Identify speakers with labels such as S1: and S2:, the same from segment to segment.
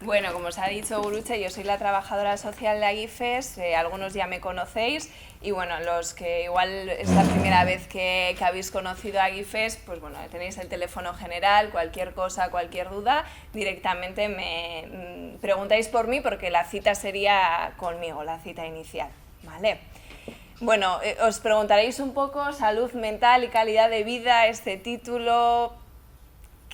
S1: Bueno, como os ha dicho Guruche, yo soy la trabajadora social de Agifes, algunos ya me conocéis y bueno, los que igual es la primera vez que habéis conocido a Agifes, pues bueno, tenéis el teléfono general, cualquier cosa, cualquier duda, directamente me preguntáis por mí porque la cita sería conmigo, la cita inicial, ¿vale? Bueno, os preguntaréis un poco salud mental y calidad de vida, este título.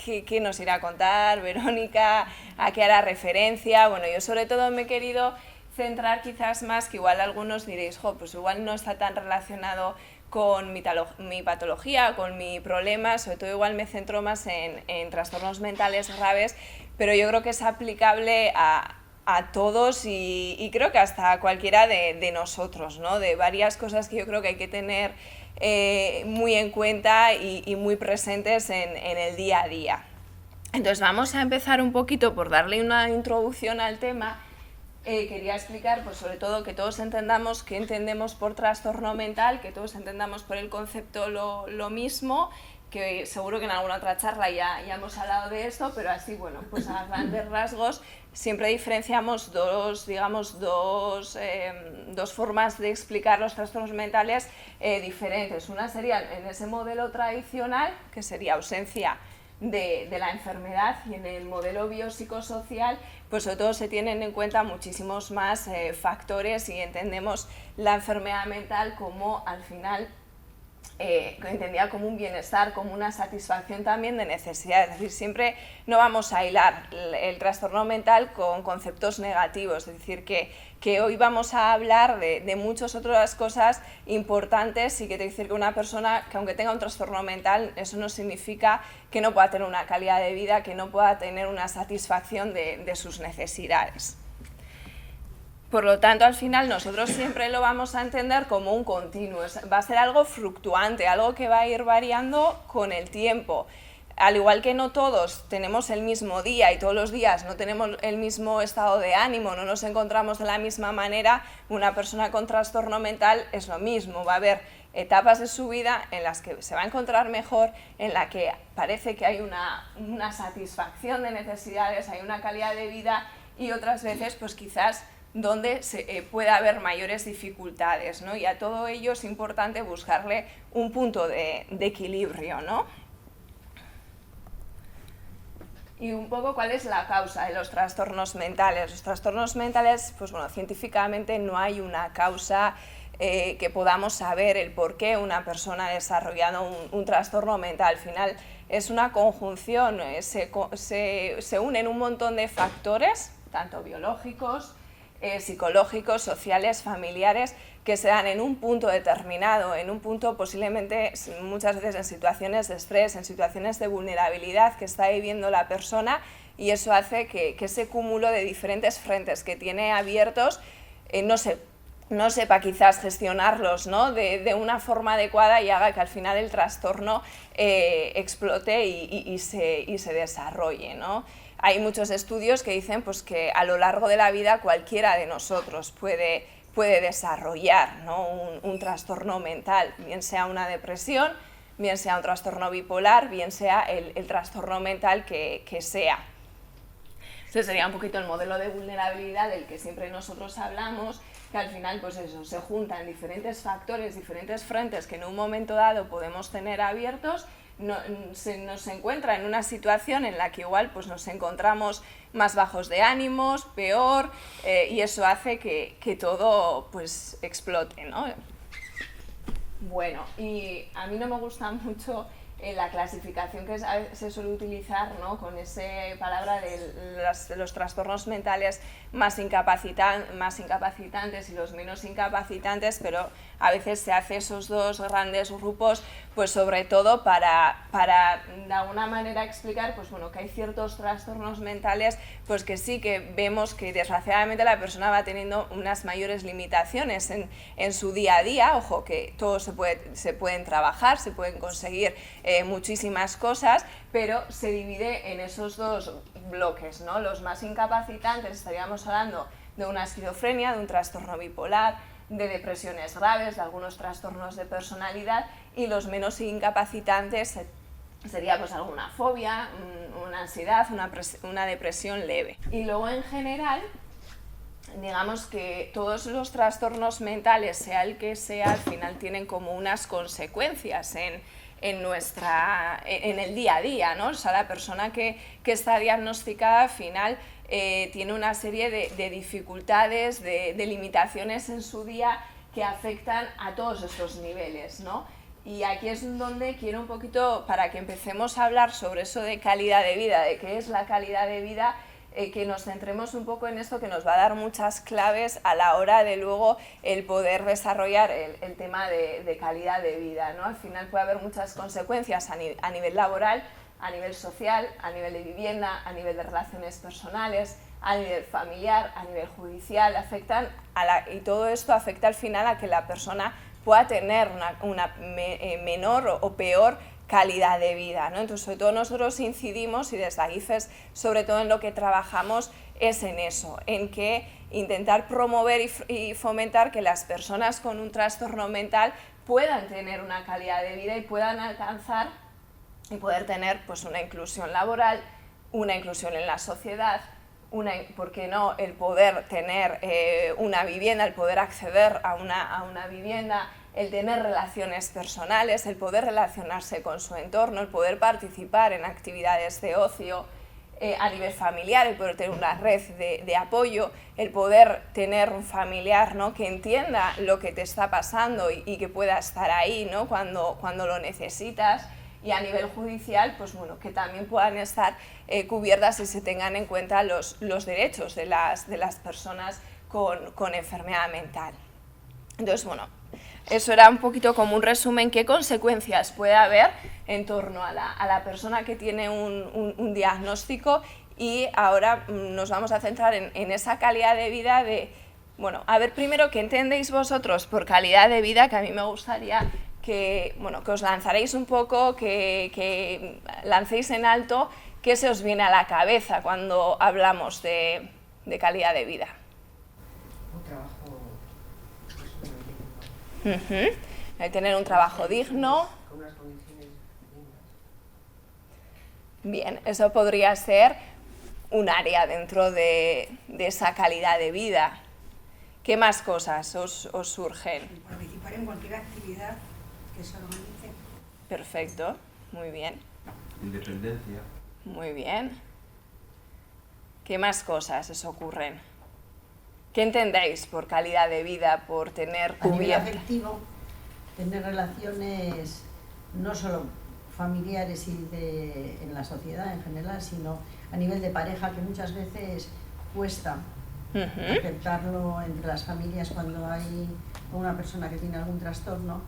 S1: ¿Qué nos irá a contar Verónica? ¿A qué hará referencia? Bueno, yo sobre todo me he querido centrar quizás más, que igual algunos diréis, jo, pues igual no está tan relacionado con mi patología, con mi problema, sobre todo igual me centro más en trastornos mentales graves, pero yo creo que es aplicable a todos y creo que hasta a cualquiera de nosotros, ¿no? De varias cosas que yo creo que hay que tener muy en cuenta y muy presentes en el día a día. Entonces vamos a empezar un poquito por darle una introducción al tema. Quería explicar, pues sobre todo, que todos entendamos qué entendemos por trastorno mental, que todos entendamos por el concepto lo mismo, que seguro que en alguna otra charla ya hemos hablado de esto, pero así, bueno, pues a grandes rasgos siempre diferenciamos digamos, dos formas de explicar los trastornos mentales diferentes. Una sería en ese modelo tradicional, que sería ausencia de la enfermedad, y en el modelo biopsicosocial pues sobre todo se tienen en cuenta muchísimos más factores y entendemos la enfermedad mental como al final entendida como un bienestar, como una satisfacción también de necesidades. Es decir, siempre no vamos a hilar el trastorno mental con conceptos negativos, es decir, que hoy vamos a hablar de muchas otras cosas importantes y que te decir que una persona que aunque tenga un trastorno mental, eso no significa que no pueda tener una calidad de vida, que no pueda tener una satisfacción de sus necesidades. Por lo tanto, al final nosotros siempre lo vamos a entender como un continuo, va a ser algo fluctuante, algo que va a ir variando con el tiempo. Al igual que no todos tenemos el mismo día y todos los días no tenemos el mismo estado de ánimo, no nos encontramos de la misma manera, una persona con trastorno mental es lo mismo, va a haber etapas de su vida en las que se va a encontrar mejor, en la que parece que hay una satisfacción de necesidades, hay una calidad de vida, y otras veces pues quizás donde puede haber mayores dificultades, ¿no? Y a todo ello es importante buscarle un punto de equilibrio, ¿no? Y un poco cuál es la causa de los trastornos mentales. Los trastornos mentales, pues bueno, científicamente no hay una causa que podamos saber el por qué una persona ha desarrollado un trastorno mental. Al final es una conjunción, se unen un montón de factores, tanto biológicos, psicológicos, sociales, familiares, que se dan en un punto determinado, en un punto posiblemente muchas veces en situaciones de estrés, en situaciones de vulnerabilidad que está viviendo la persona, y eso hace que ese cúmulo de diferentes frentes que tiene abiertos no sepa quizás gestionarlos, ¿no? de una forma adecuada, y haga que al final el trastorno explote y se desarrolle, ¿no? Hay muchos estudios que dicen pues, que a lo largo de la vida cualquiera de nosotros puede desarrollar, ¿no? un trastorno mental, bien sea una depresión, bien sea un trastorno bipolar, bien sea el trastorno mental que sea. Ese sería un poquito el modelo de vulnerabilidad del que siempre nosotros hablamos, que al final pues eso, se juntan diferentes factores, diferentes frentes que en un momento dado podemos tener abiertos. Nos encuentra en una situación en la que igual pues, nos encontramos más bajos de ánimos, peor, y eso hace que todo pues, explote, ¿no? Bueno, y a mí no me gusta mucho la clasificación que se suele utilizar, ¿no? Con esa palabra de los trastornos mentales más incapacitantes y los menos incapacitantes, pero a veces se hace esos dos grandes grupos pues sobre todo para de alguna manera explicar pues, bueno, que hay ciertos trastornos mentales pues que sí que vemos que desgraciadamente la persona va teniendo unas mayores limitaciones en su día a día. Ojo, que todos se pueden trabajar, se pueden conseguir muchísimas cosas, pero se divide en esos dos bloques, ¿no? Los más incapacitantes, estaríamos hablando de una esquizofrenia, de un trastorno bipolar, de depresiones graves, de algunos trastornos de personalidad, y los menos incapacitantes sería pues alguna fobia, una ansiedad, una depresión leve. Y luego en general, digamos que todos los trastornos mentales, sea el que sea, al final tienen como unas consecuencias en el día a día, ¿no? O sea, la persona que está diagnosticada al final tiene una serie de dificultades, de limitaciones en su día que afectan a todos estos niveles, ¿no? Y aquí es donde quiero un poquito, para que empecemos a hablar sobre eso de calidad de vida, de qué es la calidad de vida, que nos centremos un poco en esto, que nos va a dar muchas claves a la hora de luego el poder desarrollar el tema de calidad de vida, ¿no? Al final puede haber muchas consecuencias a nivel laboral, a nivel social, a nivel de vivienda, a nivel de relaciones personales, a nivel familiar, a nivel judicial, y todo esto afecta al final a que la persona pueda tener una menor o peor calidad de vida, ¿no? Entonces, sobre todo nosotros incidimos, y desde AGIFES sobre todo en lo que trabajamos es en eso, en que intentar promover y fomentar que las personas con un trastorno mental puedan tener una calidad de vida y puedan alcanzar y poder tener pues una inclusión laboral, una inclusión en la sociedad, ¿por qué no?, el poder tener una vivienda, el poder acceder a una vivienda, el tener relaciones personales, el poder relacionarse con su entorno, el poder participar en actividades de ocio a nivel familiar, el poder tener una red de apoyo, el poder tener un familiar, ¿no?, que entienda lo que te está pasando y que pueda estar ahí, ¿no?, cuando lo necesitas. Y a nivel judicial, pues bueno, que también puedan estar cubiertas y se tengan en cuenta los derechos de las personas con enfermedad mental. Entonces, bueno, eso era un poquito como un resumen, qué consecuencias puede haber en torno a la persona que tiene un diagnóstico, y ahora nos vamos a centrar en esa calidad de vida bueno, a ver primero qué entendéis vosotros por calidad de vida, que a mí me gustaría que os lanzaréis un poco, que lancéis en alto qué se os viene a la cabeza cuando hablamos de calidad de vida.
S2: Un trabajo
S1: digno. El tener un trabajo digno.
S2: Con unas condiciones dignas.
S1: Bien, eso podría ser un área dentro de esa calidad de vida. ¿Qué más cosas os surgen?
S3: Participar en cualquier actividad que se organice.
S1: Perfecto, muy bien.
S4: Independencia.
S1: Muy bien. ¿Qué más cosas os ocurren? ¿Qué entendéis por calidad de vida, por tener
S3: A nivel
S1: cubierta?
S3: afectivo, tener relaciones no solo familiares y en la sociedad en general, sino a nivel de pareja, que muchas veces cuesta aceptarlo entre las familias cuando hay una persona que tiene algún trastorno.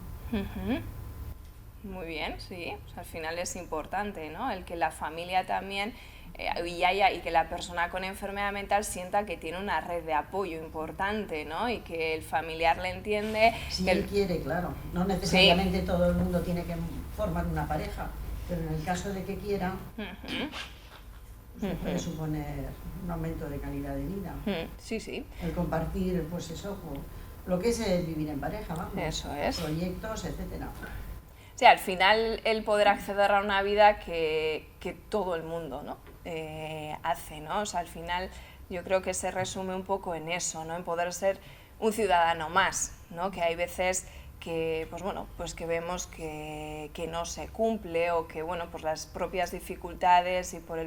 S1: Muy bien, sí. O sea, al final es importante, ¿no?, el que la familia también y que la persona con enfermedad mental sienta que tiene una red de apoyo importante, ¿no?, y que el familiar le entiende.
S3: Si él quiere, claro. No necesariamente todo el mundo tiene que formar una pareja, pero en el caso de que quiera, pues puede suponer un aumento de calidad de vida.
S1: Sí, sí.
S3: El compartir, pues eso, lo que es el vivir en pareja, vamos.
S1: Eso es.
S3: Proyectos, etcétera.
S1: Sí, al final el poder acceder a una vida que todo el mundo, ¿no?, hace, ¿no? O sea, al final yo creo que se resume un poco en eso, ¿no?, en poder ser un ciudadano más, ¿no?, que hay veces que, pues bueno, pues que vemos que no se cumple, o que, bueno, por las propias dificultades y por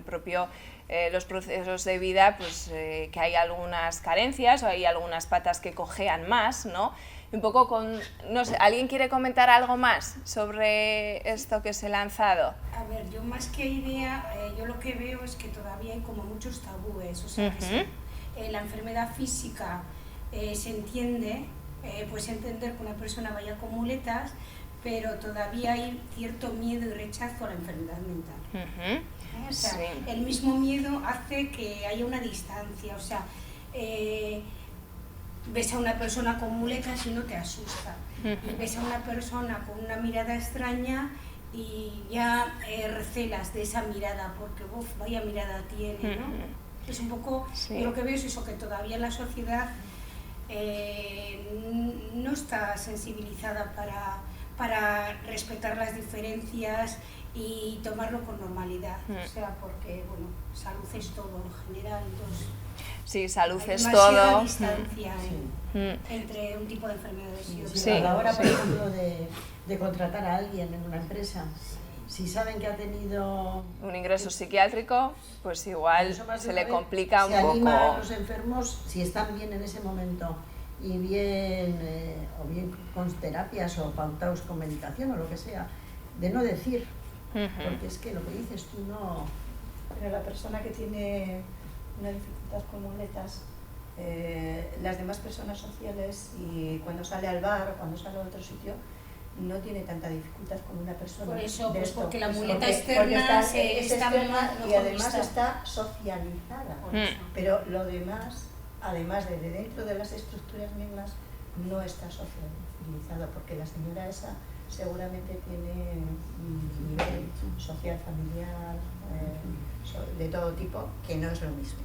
S1: los procesos de vida, pues que hay algunas carencias o hay algunas patas que cojean más, ¿no? Un poco no sé, ¿alguien quiere comentar algo más sobre esto que os he lanzado?
S5: A ver, yo más que idea, yo lo que veo es que todavía hay como muchos tabúes, o sea, que la enfermedad física se entiende, puedes entender que una persona vaya con muletas, pero todavía hay cierto miedo y rechazo a la enfermedad mental. O sea,
S1: Sí.
S5: el mismo miedo hace que haya una distancia, o sea, ves a una persona con muletas y no te asusta, y ves a una persona con una mirada extraña y ya recelas de esa mirada, porque vaya mirada tiene, ¿no? Es un poco,
S1: Sí.
S5: yo lo que veo es eso, que todavía la sociedad no está sensibilizada para respetar las diferencias y tomarlo con normalidad. O sea, porque, bueno, salud es todo en general, entonces...
S1: Sí, salud
S5: hay
S1: es
S5: demasiada
S1: todo.
S5: distancia entre un tipo de enfermedades y otras.
S1: Sí.
S3: A la hora, por ejemplo, de contratar a alguien en una empresa, si saben que ha tenido
S1: Un ingreso psiquiátrico, pues igual
S3: eso más de
S1: se
S3: una
S1: le
S3: vez,
S1: complica un
S3: se anima a
S1: poco.
S3: los enfermos, si están bien en ese momento y bien, o bien con terapias o pautados con medicación o lo que sea, de no decir, porque es que lo que dices tú no...
S4: Pero la persona que tiene una dificultad con muletas, las demás personas sociales, y cuando sale al bar o cuando sale a otro sitio, no tiene tanta dificultad con una persona.
S5: Por eso,
S4: de
S5: pues
S4: esto.
S5: porque la muleta
S4: Porque
S5: externa
S4: es
S5: está
S4: externa y
S5: mejor
S4: además
S5: vista.
S4: está socializada.
S5: Por eso.
S4: Pero lo demás, además de dentro de las estructuras mismas, no está socializado, porque la señora esa seguramente tiene un nivel social, familiar, de todo tipo, que no es lo mismo.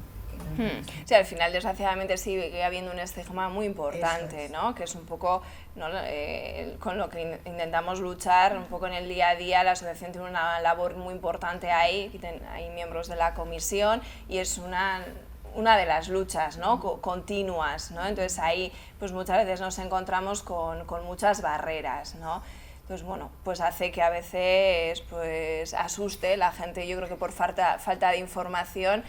S1: Sí, al final desgraciadamente sigue habiendo un estigma muy importante, ¿no? Que es un poco, ¿no? Con lo que intentamos luchar un poco en el día a día. La asociación tiene una labor muy importante ahí, hay miembros de la comisión y es una de las luchas, ¿no? Continuas, ¿no? Entonces ahí pues muchas veces nos encontramos con muchas barreras, ¿no? Entonces, bueno, pues hace que a veces pues asuste la gente. Yo creo que por falta de información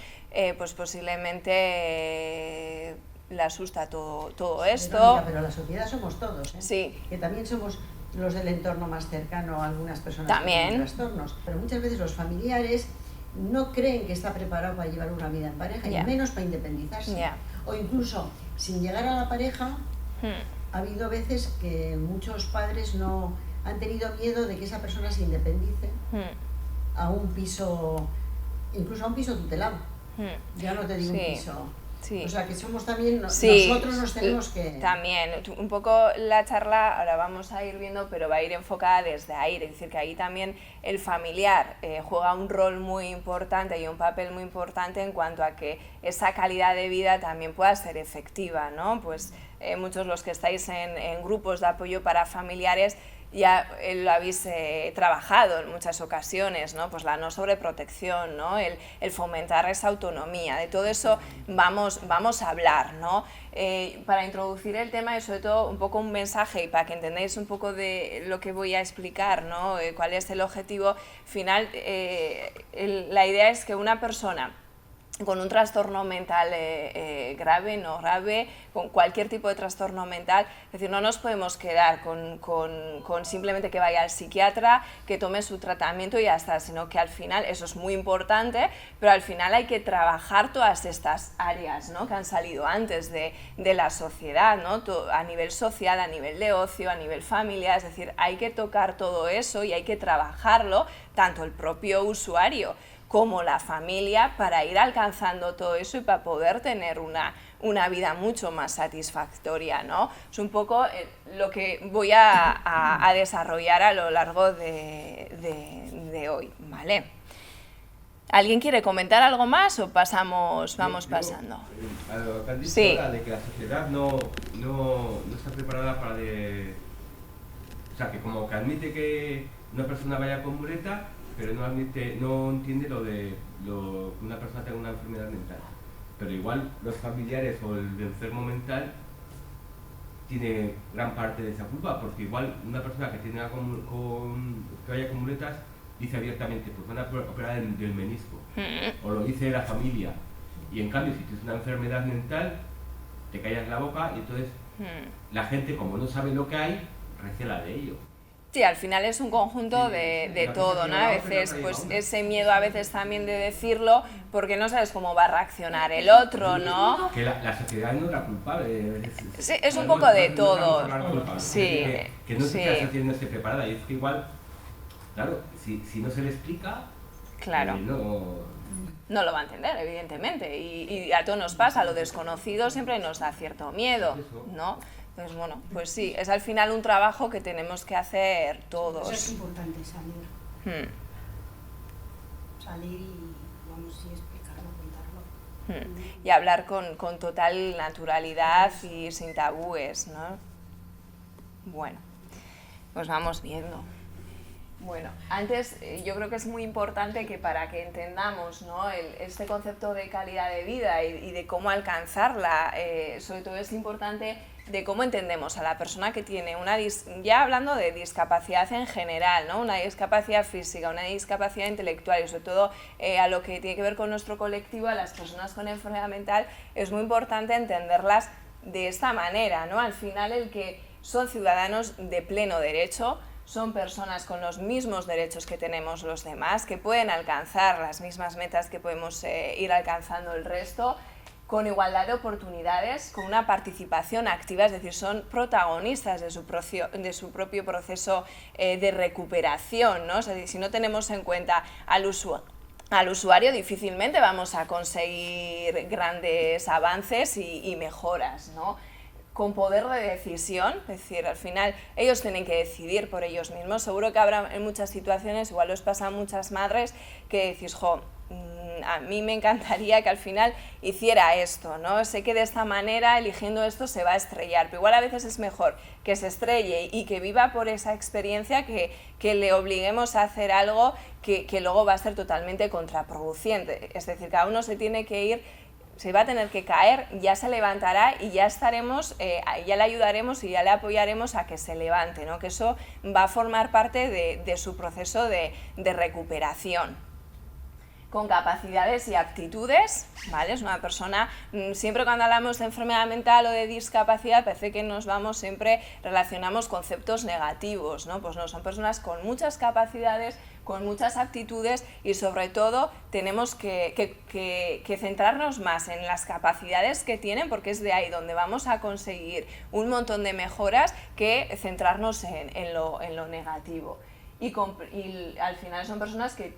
S1: pues posiblemente le asusta todo esto.
S3: Pero la sociedad somos todos, ¿eh?
S1: Sí.
S3: Que también somos los del entorno más cercano a algunas personas
S1: También.
S3: con trastornos. Pero muchas veces los familiares no creen que está preparado para llevar una vida en pareja, y menos para independizarse. O incluso, sin llegar a la pareja, ha habido veces que muchos padres no han tenido miedo de que esa persona se independice a un piso, incluso a un piso tutelado. Ya no te digo un piso.
S1: Sí.
S3: O sea, que somos también,
S1: Sí,
S3: nosotros nos tenemos que...
S1: También, un poco la charla, ahora vamos a ir viendo, pero va a ir enfocada desde ahí, es decir, que ahí también el familiar juega un rol muy importante y un papel muy importante en cuanto a que esa calidad de vida también pueda ser efectiva, ¿no? Pues muchos los que estáis en grupos de apoyo para familiares ya lo habéis trabajado en muchas ocasiones, ¿no? Pues la no sobreprotección, ¿no? El fomentar esa autonomía, de todo eso vamos a hablar, ¿no? Para introducir el tema y sobre todo un poco un mensaje y para que entendáis un poco de lo que voy a explicar, ¿no? Cuál es el objetivo final, la idea es que una persona con un trastorno mental grave, no grave, con cualquier tipo de trastorno mental, es decir, no nos podemos quedar con simplemente que vaya al psiquiatra, que tome su tratamiento y ya está, sino que al final, eso es muy importante, pero al final hay que trabajar todas estas áreas, ¿no? Que han salido antes de la sociedad, ¿no? A nivel social, a nivel de ocio, a nivel familiar, es decir, hay que tocar todo eso y hay que trabajarlo, tanto el propio usuario como la familia, para ir alcanzando todo eso y para poder tener una vida mucho más satisfactoria, ¿no? Es un poco lo que voy a desarrollar a lo largo de hoy, ¿vale? ¿Alguien quiere comentar algo más o vamos pasando?
S6: A lo que han dicho ahora de que la sociedad no está preparada para... O sea, que como que admite que una persona vaya con muleta, pero no entiende lo que una persona tenga una enfermedad mental. Pero igual los familiares o el enfermo mental tiene gran parte de esa culpa, porque igual una persona que vaya con muletas dice abiertamente, pues van a operar del menisco, o lo dice la familia, y en cambio si tienes una enfermedad mental te callas la boca y entonces la gente, como no sabe lo que hay, recela de ello.
S1: Sí, al final es un conjunto de todo, ¿no? A veces, pues ese miedo a veces también de decirlo, porque no sabes cómo va a reaccionar el otro, ¿no?
S6: Que la sociedad no es la culpable.
S1: Sí, es un poco de todo. Sí,
S6: que no la sociedad no esté preparada, y es que igual, claro, si no se le explica,
S1: claro. No lo va a entender, evidentemente, y a todos nos pasa, lo desconocido siempre nos da cierto miedo, ¿no? Entonces, bueno, pues sí, es al final un trabajo que tenemos que hacer todos.
S5: Eso es importante, salir. Salir y, vamos, y explicarlo, contarlo.
S1: Y hablar con total naturalidad y sin tabúes, ¿no? Bueno, pues vamos viendo. Bueno, antes yo creo que es muy importante que para que entendamos, ¿no?, este concepto de calidad de vida y de cómo alcanzarla, sobre todo es importante de cómo entendemos a la persona que tiene ya hablando de discapacidad en general, ¿no?, una discapacidad física, una discapacidad intelectual y sobre todo a lo que tiene que ver con nuestro colectivo, a las personas con enfermedad mental, es muy importante entenderlas de esta manera, ¿no? Al final el que son ciudadanos de pleno derecho, son personas con los mismos derechos que tenemos los demás, que pueden alcanzar las mismas metas que podemos ir alcanzando el resto, con igualdad de oportunidades, con una participación activa, es decir, son protagonistas de su propio proceso de recuperación, ¿no? O sea, si no tenemos en cuenta al usuario, difícilmente vamos a conseguir grandes avances y mejoras, ¿no? Con poder de decisión, es decir, al final ellos tienen que decidir por ellos mismos. Seguro que habrá en muchas situaciones, igual os pasa a muchas madres, que decís, a mí me encantaría que al final hiciera esto, ¿no? Sé que de esta manera, eligiendo esto, se va a estrellar, pero igual a veces es mejor que se estrelle y que viva por esa experiencia que le obliguemos a hacer algo que luego va a ser totalmente contraproducente. Es decir, cada uno se tiene que ir, se va a tener que caer, ya se levantará y ya estaremos, ya le ayudaremos y ya le apoyaremos a que se levante, ¿no? Que eso va a formar parte de su proceso de recuperación. Con capacidades y actitudes, ¿vale? Es una persona, siempre cuando hablamos de enfermedad mental o de discapacidad parece que relacionamos conceptos negativos, ¿no? Pues no, son personas con muchas capacidades, con muchas actitudes y sobre todo tenemos que centrarnos más en las capacidades que tienen porque es de ahí donde vamos a conseguir un montón de mejoras que centrarnos en lo negativo. Y al final son personas que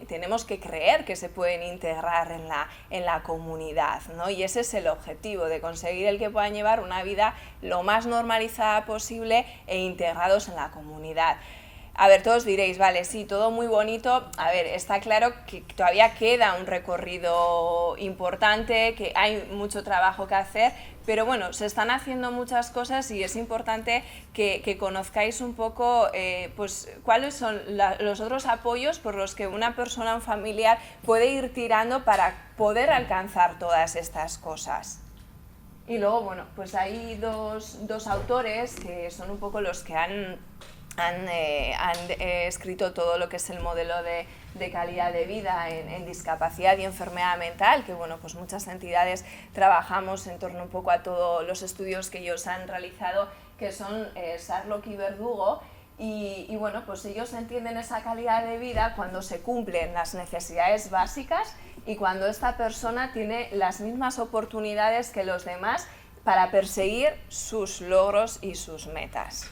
S1: tenemos que creer que se pueden integrar en la comunidad, ¿no? Y ese es el objetivo, de conseguir el que puedan llevar una vida lo más normalizada posible e integrados en la comunidad. A ver, todos diréis, vale, sí, todo muy bonito. A ver, está claro que todavía queda un recorrido importante, que hay mucho trabajo que hacer, pero bueno, se están haciendo muchas cosas y es importante que conozcáis un poco pues, cuáles son los otros apoyos por los que una persona, un familiar, puede ir tirando para poder alcanzar todas estas cosas. Y luego, bueno, pues hay dos autores que son un poco los que han escrito todo lo que es el modelo de calidad de vida en discapacidad y enfermedad mental, que bueno, pues muchas entidades trabajamos en torno un poco a todos los estudios que ellos han realizado, que son Sarlock y Verdugo, y bueno, pues ellos entienden esa calidad de vida cuando se cumplen las necesidades básicas y cuando esta persona tiene las mismas oportunidades que los demás para perseguir sus logros y sus metas.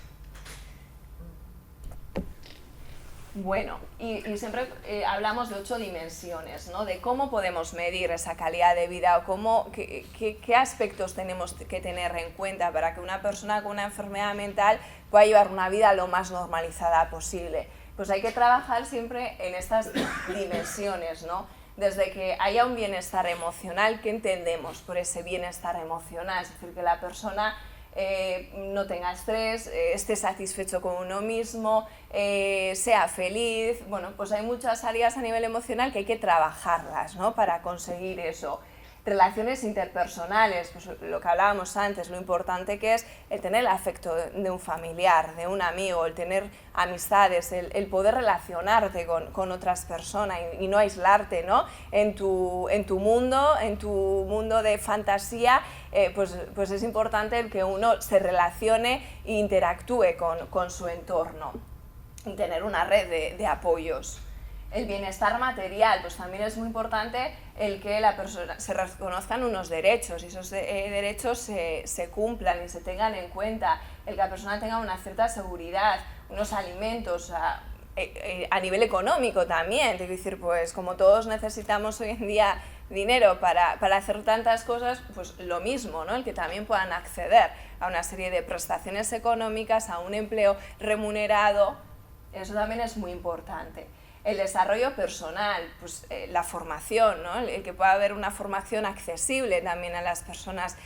S1: Bueno, y siempre hablamos de 8 dimensiones, ¿no? De cómo podemos medir esa calidad de vida o qué aspectos tenemos que tener en cuenta para que una persona con una enfermedad mental pueda llevar una vida lo más normalizada posible. Pues hay que trabajar siempre en estas dimensiones, ¿no? Desde que haya un bienestar emocional, ¿qué entendemos por ese bienestar emocional? Es decir, que la persona no tenga estrés, esté satisfecho con uno mismo, sea feliz. Bueno, pues hay muchas áreas a nivel emocional que hay que trabajarlas, ¿no? Para conseguir eso. Relaciones interpersonales, pues lo que hablábamos antes, lo importante que es el tener el afecto de un familiar, de un amigo, el tener amistades, el poder relacionarte con otras personas y no aislarte, ¿no? En tu mundo de fantasía, pues es importante el que uno se relacione e interactúe con su entorno y tener una red de apoyos. El bienestar material, pues también es muy importante el que la persona se reconozcan unos derechos y esos derechos se cumplan y se tengan en cuenta, el que la persona tenga una cierta seguridad, unos alimentos, a nivel económico también, es decir, pues como todos necesitamos hoy en día dinero para hacer tantas cosas, pues lo mismo, ¿no? El que también puedan acceder a una serie de prestaciones económicas, a un empleo remunerado, eso también es muy importante. El desarrollo personal, pues la formación, ¿no? El que pueda haber una formación accesible también a las personas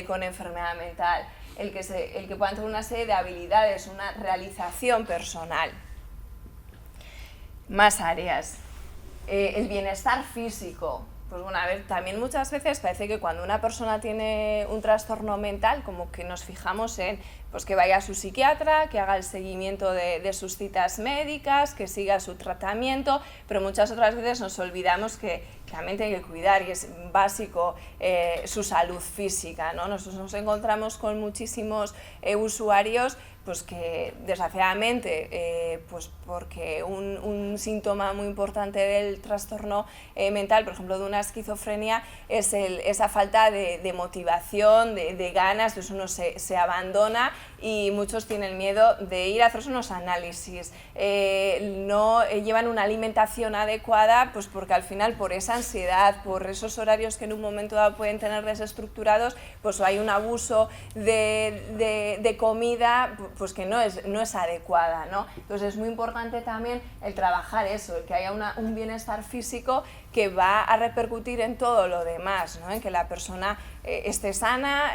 S1: con enfermedad mental. el que puedan tener una serie de habilidades, una realización personal. Más áreas. El bienestar físico. Pues bueno, a ver, también muchas veces parece que cuando una persona tiene un trastorno mental, como que nos fijamos en pues que vaya a su psiquiatra, que haga el seguimiento de sus citas médicas, que siga su tratamiento, pero muchas otras veces nos olvidamos que también tiene que cuidar, y es básico, su salud física, ¿no? Nosotros nos encontramos con muchísimos usuarios pues que desgraciadamente, pues porque un síntoma muy importante del trastorno mental, por ejemplo de una esquizofrenia, es esa falta de motivación, de ganas, pues uno se abandona y muchos tienen miedo de ir a hacerse unos análisis, no llevan una alimentación adecuada, pues porque al final por esa ansiedad, por esos horarios que en un momento dado pueden tener desestructurados, pues hay un abuso de comida, pues que no es adecuada, ¿no? Entonces es muy importante también el trabajar eso, el que haya un bienestar físico que va a repercutir en todo lo demás, ¿no? En que la persona esté sana,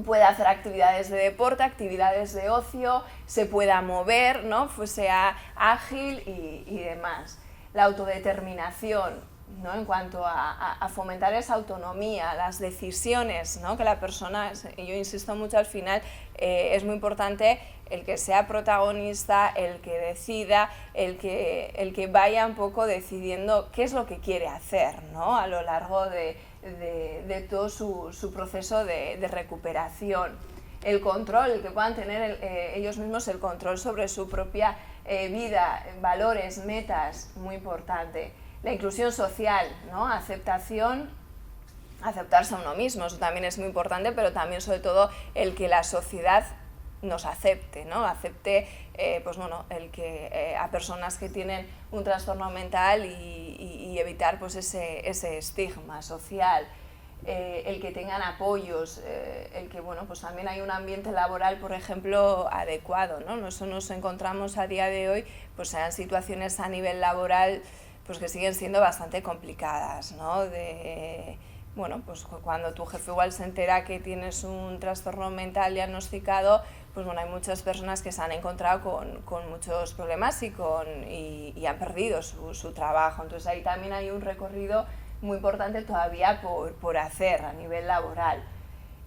S1: pueda hacer actividades de deporte, actividades de ocio, se pueda mover, ¿no? Pues sea ágil y demás. La autodeterminación, ¿no? En cuanto a fomentar esa autonomía, las decisiones, ¿no? Que la persona, y yo insisto mucho al final, es muy importante el que sea protagonista, el que decida, el que vaya un poco decidiendo qué es lo que quiere hacer, ¿no? A lo largo de todo su proceso de recuperación. El control, el que puedan tener ellos mismos el control sobre su propia vida, valores, metas, muy importante. La inclusión social, ¿no? Aceptación, aceptarse a uno mismo, eso también es muy importante, pero también sobre todo el que la sociedad nos acepte, ¿no? Acepte pues bueno, el que a personas que tienen un trastorno mental y evitar pues ese estigma social. El que tengan apoyos, el que bueno, pues también hay un ambiente laboral, por ejemplo, adecuado, ¿no? Nosotros nos encontramos a día de hoy pues en situaciones a nivel laboral pues que siguen siendo bastante complicadas, ¿no? Bueno, pues cuando tu jefe igual se entera que tienes un trastorno mental diagnosticado, pues bueno, hay muchas personas que se han encontrado con muchos problemas y han perdido su trabajo. Entonces ahí también hay un recorrido muy importante todavía por hacer a nivel laboral.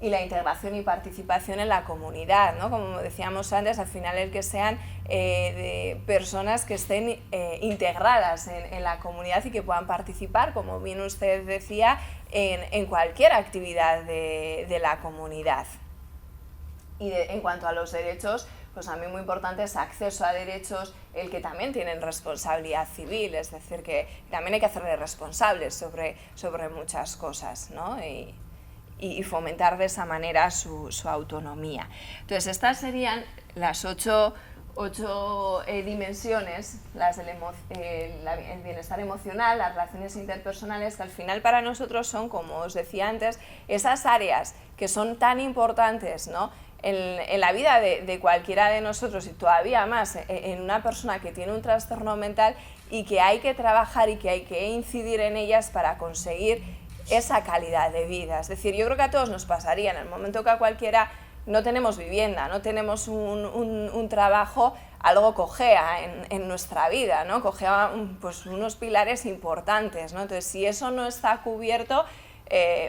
S1: Y la integración y participación en la comunidad, ¿no? Como decíamos antes, al final el que sean de personas que estén integradas en la comunidad y que puedan participar, como bien usted decía, en cualquier actividad de la comunidad. Y en cuanto a los derechos, pues a mí muy importante es acceso a derechos, el que también tienen responsabilidad civil, es decir, que también hay que hacerle responsables sobre muchas cosas, ¿no? Y fomentar de esa manera su autonomía. Entonces, estas serían las ocho dimensiones, las del el bienestar emocional, las relaciones interpersonales, que al final para nosotros son, como os decía antes, esas áreas que son tan importantes, ¿no? En la vida de cualquiera de nosotros y todavía más en una persona que tiene un trastorno mental y que hay que trabajar y que hay que incidir en ellas para conseguir esa calidad de vida. Es decir, yo creo que a todos nos pasaría en el momento que a cualquiera no tenemos vivienda, no tenemos un trabajo, algo cojea en nuestra vida, ¿no? Cojea pues, unos pilares importantes, ¿no? Entonces, si eso no está cubierto,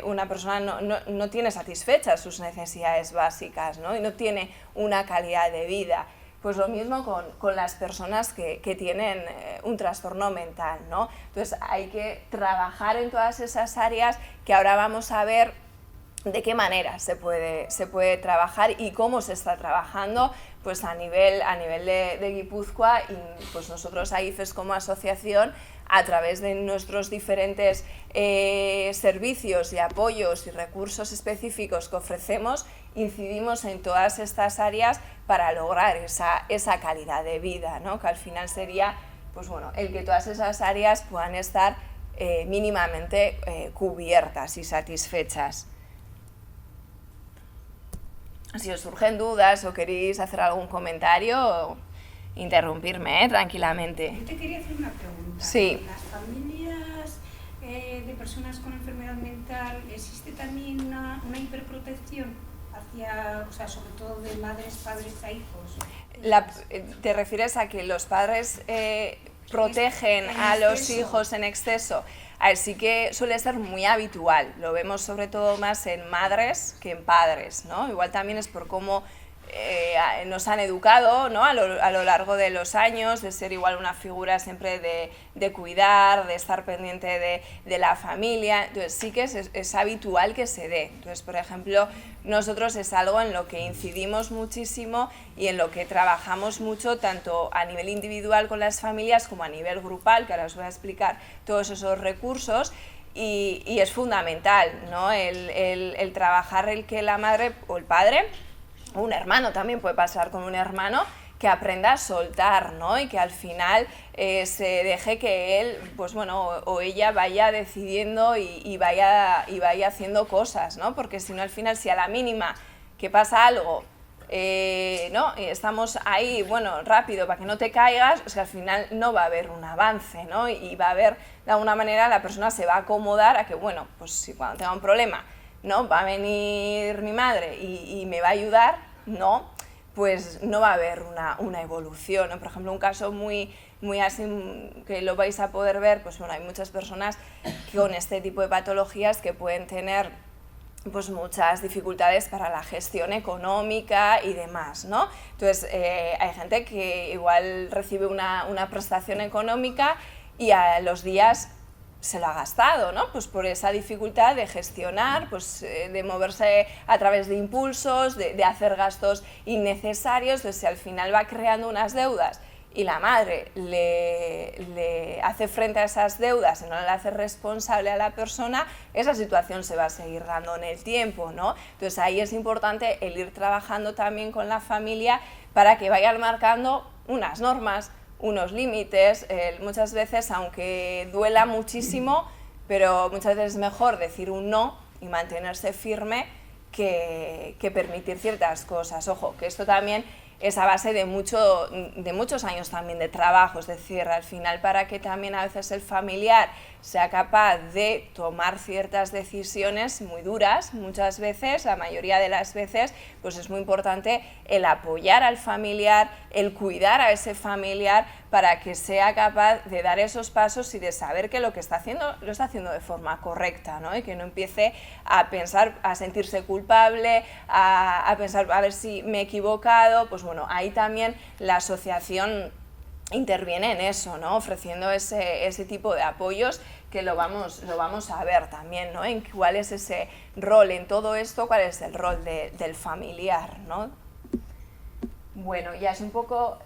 S1: una persona no tiene satisfechas sus necesidades básicas, ¿no? Y no tiene una calidad de vida. Pues lo mismo con las personas que tienen un trastorno mental, ¿no? Entonces hay que trabajar en todas esas áreas que ahora vamos a ver de qué manera se puede trabajar y cómo se está trabajando pues a nivel de Guipúzcoa, y pues nosotros a IFES como asociación, a través de nuestros diferentes servicios y apoyos y recursos específicos que ofrecemos, incidimos en todas estas áreas para lograr esa calidad de vida, ¿no? Que al final sería pues bueno, el que todas esas áreas puedan estar mínimamente cubiertas y satisfechas. Si os surgen dudas o queréis hacer algún comentario, interrumpirme tranquilamente.
S5: Yo te quería hacer una pregunta.
S1: Sí.
S5: ¿En las familias de personas con enfermedad mental existe también una hiperprotección violencia, o sea, sobre todo de madres, padres a hijos?
S1: ¿Te refieres a que los padres protegen a los hijos en exceso? A ver, sí que suele ser muy habitual, lo vemos sobre todo más en madres que en padres, ¿no? Igual también es por cómo nos han educado, ¿no? a lo largo de los años, de ser igual una figura siempre de cuidar, de estar pendiente de la familia. Entonces sí que es habitual que se dé. Entonces, por ejemplo, nosotros es algo en lo que incidimos muchísimo y en lo que trabajamos mucho, tanto a nivel individual con las familias como a nivel grupal, que ahora os voy a explicar todos esos recursos. Y es fundamental, ¿no? el trabajar el que la madre o el padre, un hermano también puede pasar con un hermano, que aprenda a soltar, ¿no? Y que al final se deje que él, pues bueno, o ella vaya decidiendo y vaya haciendo cosas, ¿no? Porque si no, al final, si a la mínima que pasa algo, ¿no? Estamos ahí, bueno, rápido para que no te caigas, o sea, al final no va a haber un avance, ¿no? Y va a haber, de alguna manera, la persona se va a acomodar a que, bueno, pues si cuando tenga un problema, ¿no? Va a venir mi madre y me va a ayudar, no, pues no va a haber una evolución, ¿no? Por ejemplo, un caso muy así que lo vais a poder ver, pues bueno, hay muchas personas con este tipo de patologías que pueden tener pues muchas dificultades para la gestión económica y demás, ¿no? Entonces, hay gente que igual recibe una prestación económica y a los días se lo ha gastado, ¿no? Pues por esa dificultad de gestionar, pues de moverse a través de impulsos, de hacer gastos innecesarios, entonces al final va creando unas deudas y la madre le hace frente a esas deudas y no le hace responsable a la persona, esa situación se va a seguir dando en el tiempo, ¿no? Entonces ahí es importante el ir trabajando también con la familia para que vayan marcando unas normas, unos límites. Muchas veces, aunque duela muchísimo, pero muchas veces es mejor decir un no y mantenerse firme que permitir ciertas cosas. Ojo, que esto también es a base de muchos años también de trabajo, es decir, al final para que también a veces el familiar sea capaz de tomar ciertas decisiones muy duras, muchas veces, la mayoría de las veces, pues es muy importante el apoyar al familiar, el cuidar a ese familiar para que sea capaz de dar esos pasos y de saber que lo que está haciendo lo está haciendo de forma correcta, ¿no? Y que no empiece a pensar, a sentirse culpable, a pensar a ver si me he equivocado. Pues bueno, ahí también la asociación interviene en eso, ¿no? Ofreciendo ese tipo de apoyos que lo vamos a ver también, ¿no? En cuál es ese rol en todo esto, cuál es el rol del familiar, ¿no? Bueno, ya es un poco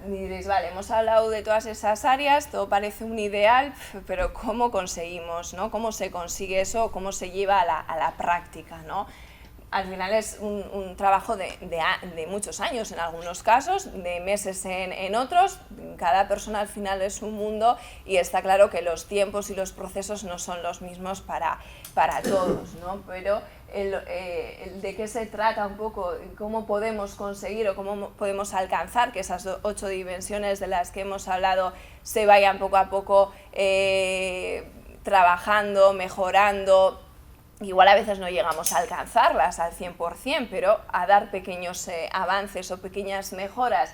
S1: diréis, vale, hemos hablado de todas esas áreas, todo parece un ideal, pero ¿cómo conseguimos, ¿no? ¿Cómo se consigue eso? ¿Cómo se lleva a la práctica, ¿no? Al final es un trabajo de muchos años en algunos casos, de meses en otros. Cada persona al final es un mundo y está claro que los tiempos y los procesos no son los mismos para todos, ¿no? Pero de qué se trata un poco, cómo podemos conseguir o cómo podemos alcanzar que esas 8 dimensiones de las que hemos hablado se vayan poco a poco trabajando, mejorando. Igual a veces no llegamos a alcanzarlas al 100%, pero a dar pequeños avances o pequeñas mejoras,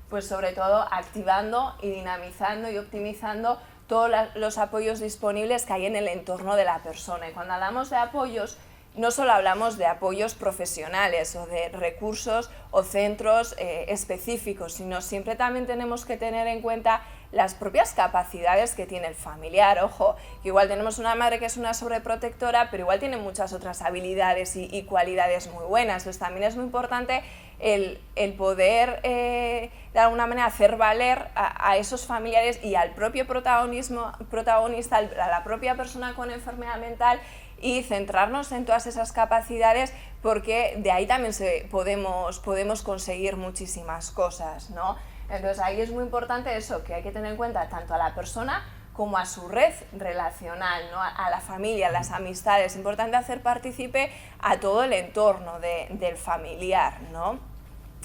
S1: pues sobre todo activando y dinamizando y optimizando todos los apoyos disponibles que hay en el entorno de la persona. Y cuando hablamos de apoyos, no solo hablamos de apoyos profesionales o de recursos o centros específicos, sino siempre también tenemos que tener en cuenta las propias capacidades que tiene el familiar. Ojo, que igual tenemos una madre que es una sobreprotectora, pero igual tiene muchas otras habilidades y cualidades muy buenas. Entonces también es muy importante el poder de alguna manera hacer valer a esos familiares y al propio protagonista, a la propia persona con enfermedad mental, y centrarnos en todas esas capacidades, porque de ahí también podemos conseguir muchísimas cosas, ¿no? Entonces ahí es muy importante eso, que hay que tener en cuenta tanto a la persona como a su red relacional, ¿no? A la familia, a las amistades. Es importante hacer partícipe a todo el entorno del familiar, ¿no?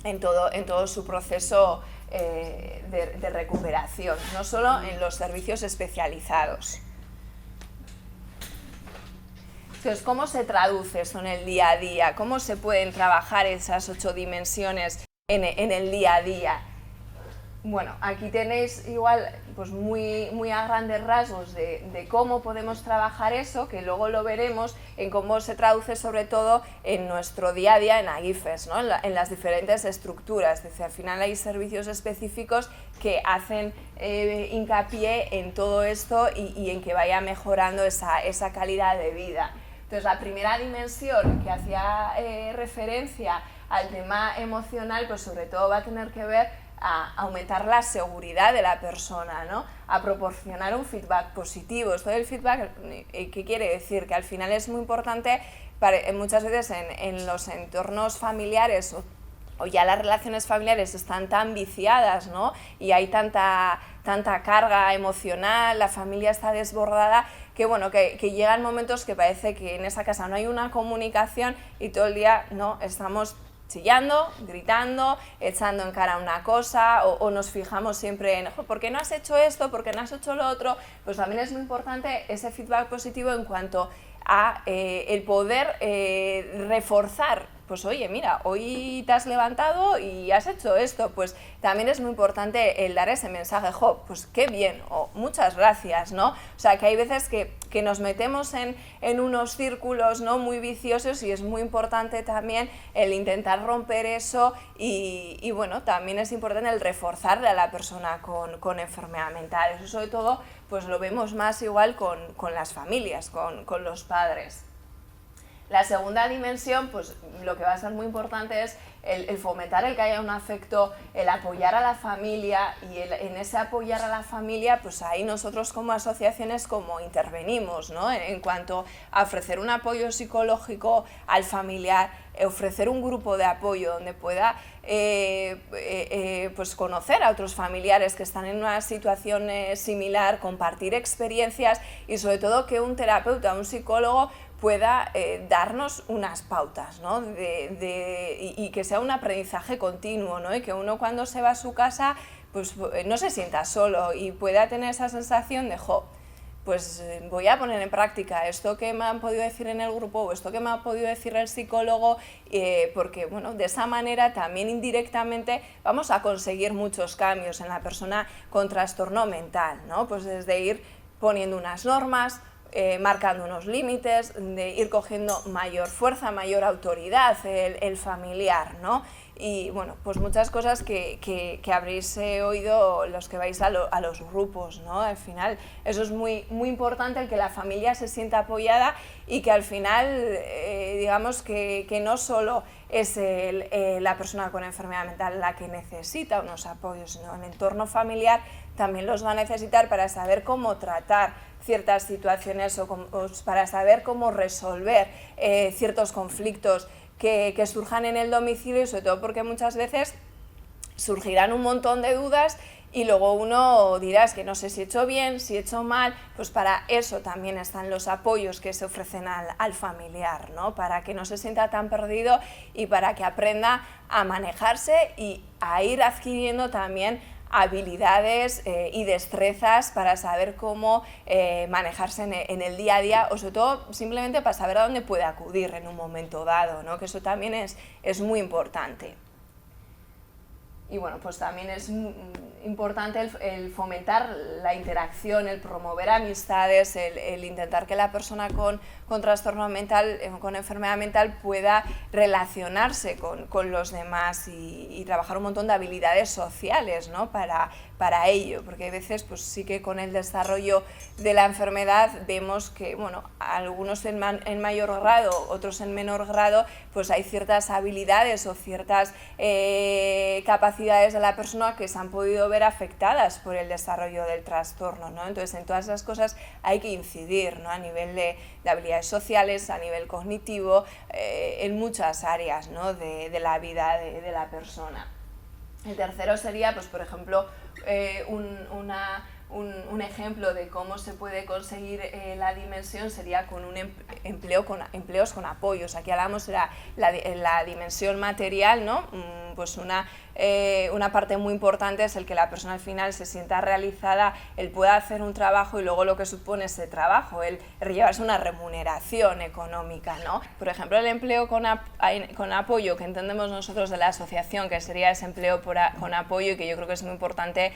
S1: En todo su proceso de recuperación, no solo en los servicios especializados. Entonces, ¿cómo se traduce eso en el día a día? ¿Cómo se pueden trabajar esas 8 dimensiones en el día a día? Bueno, aquí tenéis igual pues muy a grandes rasgos de cómo podemos trabajar eso, que luego lo veremos en cómo se traduce sobre todo en nuestro día a día en AGIFES, ¿no? En las diferentes estructuras. Es decir, al final hay servicios específicos que hacen hincapié en todo esto y en que vaya mejorando esa calidad de vida. Entonces, la primera dimensión que hacía referencia al tema emocional, pues sobre todo va a tener que ver a aumentar la seguridad de la persona, ¿no? A proporcionar un feedback positivo. Esto del feedback, ¿qué quiere decir? Que al final es muy importante muchas veces en los entornos familiares o ya las relaciones familiares están tan viciadas, ¿no? Y hay tanta carga emocional, la familia está desbordada, que bueno, que llegan momentos que parece que en esa casa no hay una comunicación y todo el día no estamos chillando, gritando, echando en cara una cosa o nos fijamos siempre en ¿por qué no has hecho esto? ¿Por qué no has hecho lo otro? Pues también es muy importante ese feedback positivo en cuanto a el poder reforzar. Pues oye, mira, hoy te has levantado y has hecho esto, pues también es muy importante el dar ese mensaje, jo, pues qué bien, o muchas gracias, ¿no? O sea, que hay veces que nos metemos en unos círculos, ¿no?, muy viciosos y es muy importante también el intentar romper eso y bueno, también es importante el reforzarle a la persona con enfermedad mental. Eso sobre todo, pues lo vemos más igual con las familias, con los padres. La segunda dimensión, pues lo que va a ser muy importante es el fomentar el que haya un afecto, el apoyar a la familia y en ese apoyar a la familia, pues ahí nosotros como asociaciones como intervenimos, ¿no? En cuanto a ofrecer un apoyo psicológico al familiar, ofrecer un grupo de apoyo donde pueda pues conocer a otros familiares que están en una situación similar, compartir experiencias y sobre todo que un terapeuta, un psicólogo pueda darnos unas pautas, ¿no? Y que sea un aprendizaje continuo, ¿no? Y que uno cuando se va a su casa pues no se sienta solo y pueda tener esa sensación de pues voy a poner en práctica esto que me han podido decir en el grupo o esto que me ha podido decir el psicólogo, porque bueno, de esa manera también indirectamente vamos a conseguir muchos cambios en la persona con trastorno mental, ¿no? Pues desde ir poniendo unas normas, marcando unos límites, de ir cogiendo mayor fuerza, mayor autoridad el familiar, ¿no? Y bueno, pues muchas cosas que habréis oído los que vais a los grupos, ¿no? Al final eso es muy importante, el que la familia se sienta apoyada y que al final digamos que no solo es la persona con enfermedad mental la que necesita unos apoyos, sino el entorno familiar también los va a necesitar para saber cómo tratar ciertas situaciones o para saber cómo resolver ciertos conflictos que surjan en el domicilio y sobre todo porque muchas veces surgirán un montón de dudas y luego uno dirá, es que no sé si he hecho bien, si he hecho mal, pues para eso también están los apoyos que se ofrecen al familiar, ¿no? Para que no se sienta tan perdido y para que aprenda a manejarse y a ir adquiriendo también habilidades y destrezas para saber cómo manejarse en el día a día o sobre todo simplemente para saber a dónde puede acudir en un momento dado, ¿no? Que eso también es muy importante. Y bueno, pues también es importante el fomentar la interacción, el promover amistades, el intentar que la persona con trastorno mental, con enfermedad mental pueda relacionarse con los demás y trabajar un montón de habilidades sociales, ¿no? Para ello, porque hay veces pues sí que con el desarrollo de la enfermedad vemos que, bueno, algunos en mayor grado, otros en menor grado, pues hay ciertas habilidades o ciertas capacidades de la persona que se han podido ver afectadas por el desarrollo del trastorno, ¿no? Entonces en todas esas cosas hay que incidir, ¿no? A nivel de habilidades sociales, a nivel cognitivo, en muchas áreas, ¿no? de la vida de la persona. El tercero sería, pues por ejemplo, un ejemplo de cómo se puede conseguir la dimensión sería con un empleos con apoyos. Aquí hablamos de la dimensión material, ¿no? Pues una parte muy importante es el que la persona al final se sienta realizada, él pueda hacer un trabajo y luego lo que supone ese trabajo, el llevarse una remuneración económica, ¿no? Por ejemplo, el empleo con apoyo que entendemos nosotros de la asociación, que sería ese empleo con apoyo, y que yo creo que es muy importante,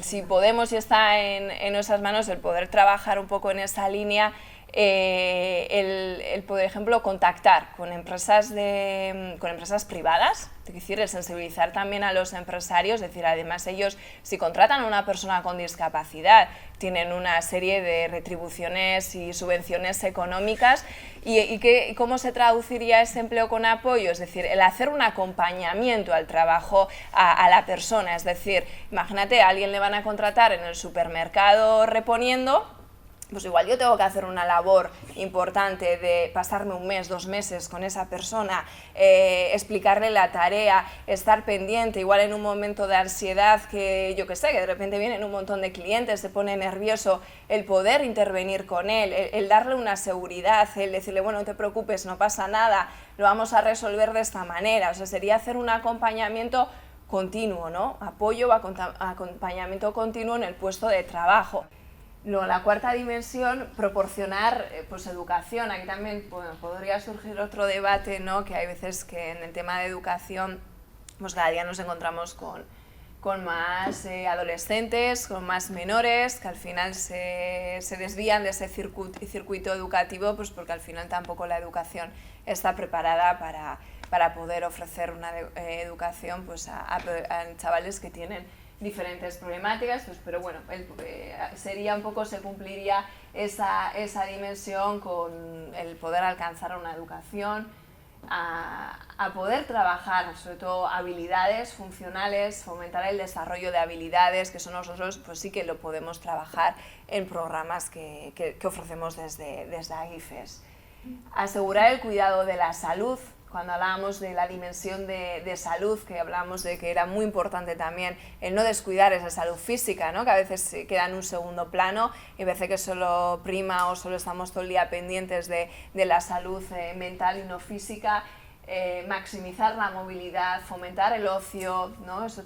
S1: si podemos y está en nuestras manos, el poder trabajar un poco en esa línea, el por ejemplo, contactar con empresas privadas, es decir, el sensibilizar también a los empresarios, es decir, además ellos, si contratan a una persona con discapacidad, tienen una serie de retribuciones y subvenciones económicas, y ¿cómo se traduciría ese empleo con apoyo? Es decir, el hacer un acompañamiento al trabajo a la persona, es decir, imagínate, a alguien le van a contratar en el supermercado reponiendo, pues igual yo tengo que hacer una labor importante de pasarme 1 mes, 2 meses con esa persona, explicarle la tarea, estar pendiente, igual en un momento de ansiedad que yo que sé, que de repente vienen un montón de clientes, se pone nervioso, el poder intervenir con él, el darle una seguridad, el decirle, bueno, no te preocupes, no pasa nada, lo vamos a resolver de esta manera. O sea, sería hacer un acompañamiento continuo, ¿no? Apoyo o acompañamiento continuo en el puesto de trabajo. Luego, la cuarta dimensión, proporcionar pues, educación. Aquí también podría surgir otro debate, ¿no? Que hay veces que en el tema de educación pues cada día nos encontramos con más adolescentes, con más menores, que al final se desvían de ese circuito educativo, pues porque al final tampoco la educación está preparada para poder ofrecer una educación pues, a chavales que tienen diferentes problemáticas, pues, pero bueno, sería un poco, se cumpliría esa dimensión con el poder alcanzar una educación, a poder trabajar sobre todo habilidades funcionales, fomentar el desarrollo de habilidades, que eso nosotros pues sí que lo podemos trabajar en programas que ofrecemos desde AGIFES. Asegurar el cuidado de la salud. Cuando hablábamos de la dimensión de salud, que hablábamos de que era muy importante también el no descuidar esa salud física, ¿no? Que a veces queda en un segundo plano y parece que solo prima o solo estamos todo el día pendientes de la salud mental y no física. Maximizar la movilidad, fomentar el ocio, ¿no? Eso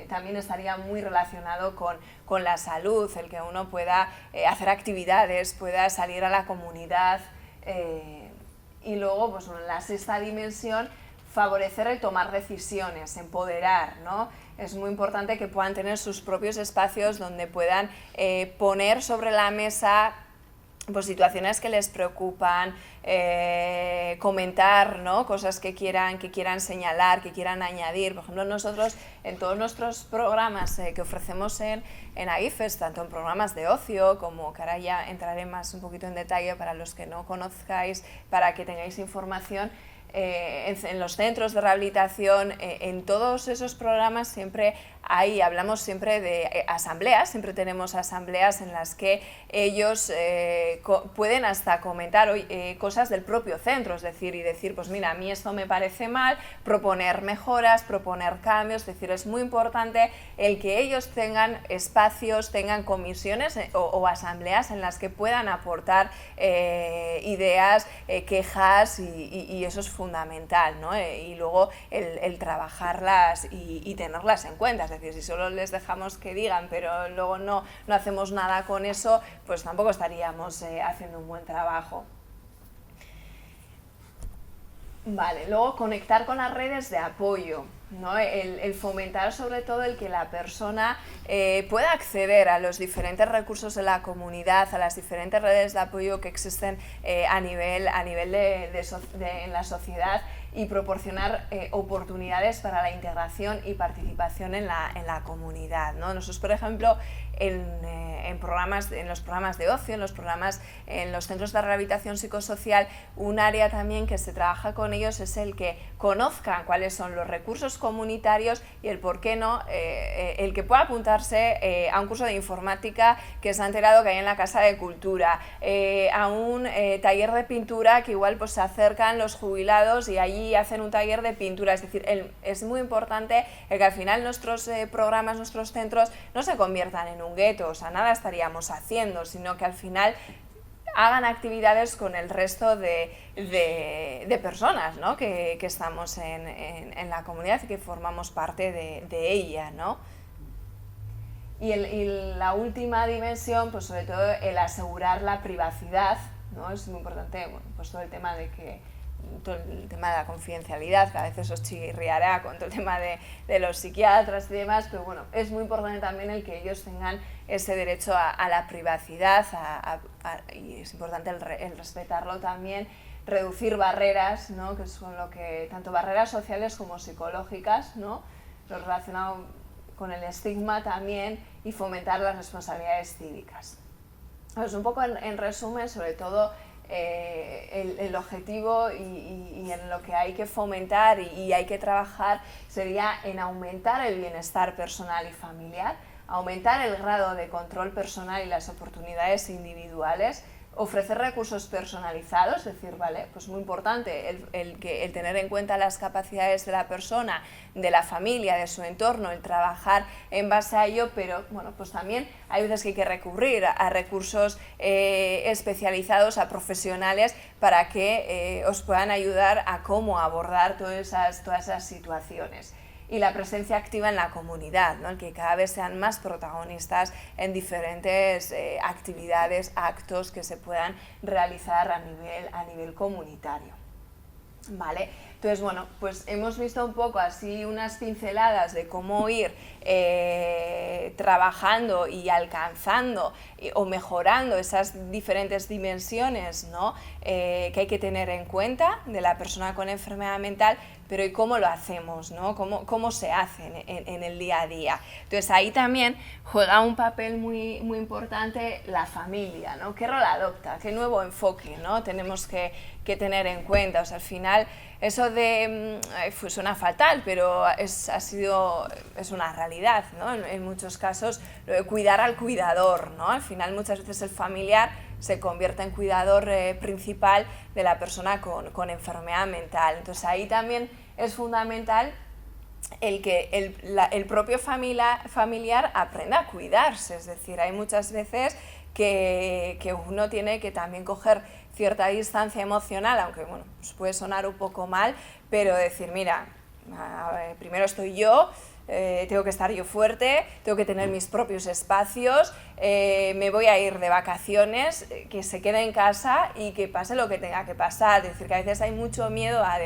S1: también estaría muy relacionado con la salud, el que uno pueda hacer actividades, pueda salir a la comunidad. Y luego, pues, en la sexta dimensión, favorecer el tomar decisiones, empoderar, ¿no? Es muy importante que puedan tener sus propios espacios donde puedan poner sobre la mesa pues, situaciones que les preocupan, comentar, ¿no? Cosas que quieran señalar, que quieran añadir. Por ejemplo, nosotros en todos nuestros programas que ofrecemos en AGIFES, tanto en programas de ocio como, que ahora ya entraré más un poquito en detalle para los que no conozcáis, para que tengáis información, en los centros de rehabilitación, en todos esos programas siempre hablamos siempre de asambleas, siempre tenemos asambleas en las que ellos pueden hasta comentar cosas del propio centro, es decir, pues mira, a mí esto me parece mal, proponer mejoras, proponer cambios, es decir, es muy importante el que ellos tengan espacios, tengan comisiones o asambleas en las que puedan aportar ideas, quejas, y eso es fundamental, ¿no? Y luego el trabajarlas y tenerlas en cuenta, es decir, si solo les dejamos que digan pero luego no hacemos nada con eso, pues tampoco estaríamos haciendo un buen trabajo. Vale, luego conectar con las redes de apoyo, ¿no? El fomentar sobre todo el que la persona pueda acceder a los diferentes recursos de la comunidad, a las diferentes redes de apoyo que existen a nivel en la sociedad, y proporcionar oportunidades para la integración y participación en la comunidad, ¿no? Nosotros, por ejemplo, en los programas de ocio, en los centros de rehabilitación psicosocial, un área también que se trabaja con ellos es el que conozcan cuáles son los recursos comunitarios y el por qué no, el que pueda apuntarse a un curso de informática que se ha enterado que hay en la Casa de Cultura, a un taller de pintura que igual pues se acercan los jubilados y allí y hacen un taller de pintura. Es decir, es muy importante el que al final nuestros programas, nuestros centros no se conviertan en un gueto, o sea, nada estaríamos haciendo, sino que al final hagan actividades con el resto de personas, ¿no? que estamos en la comunidad y que formamos parte de ella, ¿no? Y la última dimensión, pues sobre todo el asegurar la privacidad, ¿no? Es muy importante, bueno, pues todo el tema de la confidencialidad, que a veces os chirriará con todo el tema de los psiquiatras y demás, pero bueno, es muy importante también el que ellos tengan ese derecho a la privacidad y es importante el respetarlo también, reducir barreras, ¿no? Que son tanto barreras sociales como psicológicas, ¿no? Lo relacionado con el estigma también y fomentar las responsabilidades cívicas. Pues un poco en resumen, sobre todo el objetivo y en lo que hay que fomentar y hay que trabajar sería en aumentar el bienestar personal y familiar, aumentar el grado de control personal y las oportunidades individuales, ofrecer recursos personalizados, es decir, vale, pues muy importante el tener en cuenta las capacidades de la persona, de la familia, de su entorno, el trabajar en base a ello, pero bueno, pues también hay veces que hay que recurrir a recursos especializados, a profesionales, para que os puedan ayudar a cómo abordar todas esas situaciones. Y la presencia activa en la comunidad, ¿no? El que cada vez sean más protagonistas en diferentes actividades, actos que se puedan realizar a nivel comunitario. ¿Vale? Entonces, bueno, pues hemos visto un poco así unas pinceladas de cómo ir trabajando y alcanzando o mejorando esas diferentes dimensiones, ¿no? Que hay que tener en cuenta de la persona con enfermedad mental, pero ¿y cómo lo hacemos, ¿no? ¿Cómo se hace en el día a día? Entonces ahí también juega un papel muy importante la familia, ¿no? ¿Qué rol adopta? ¿Qué nuevo enfoque, ¿no? Tenemos que tener en cuenta? O sea, al final eso pues suena fatal, pero es una realidad, ¿no? En muchos casos, lo de cuidar al cuidador, ¿no? Al final muchas veces el familiar se convierte en cuidador principal de la persona con enfermedad mental. Entonces ahí también es fundamental el que el propio familiar aprenda a cuidarse. Es decir, hay muchas veces que uno tiene que también coger cierta distancia emocional, aunque bueno, pues puede sonar un poco mal, pero decir, mira, primero estoy yo, tengo que estar yo fuerte, tengo que tener mis propios espacios, me voy a ir de vacaciones, que se quede en casa y que pase lo que tenga que pasar. Es decir, que a veces hay mucho miedo a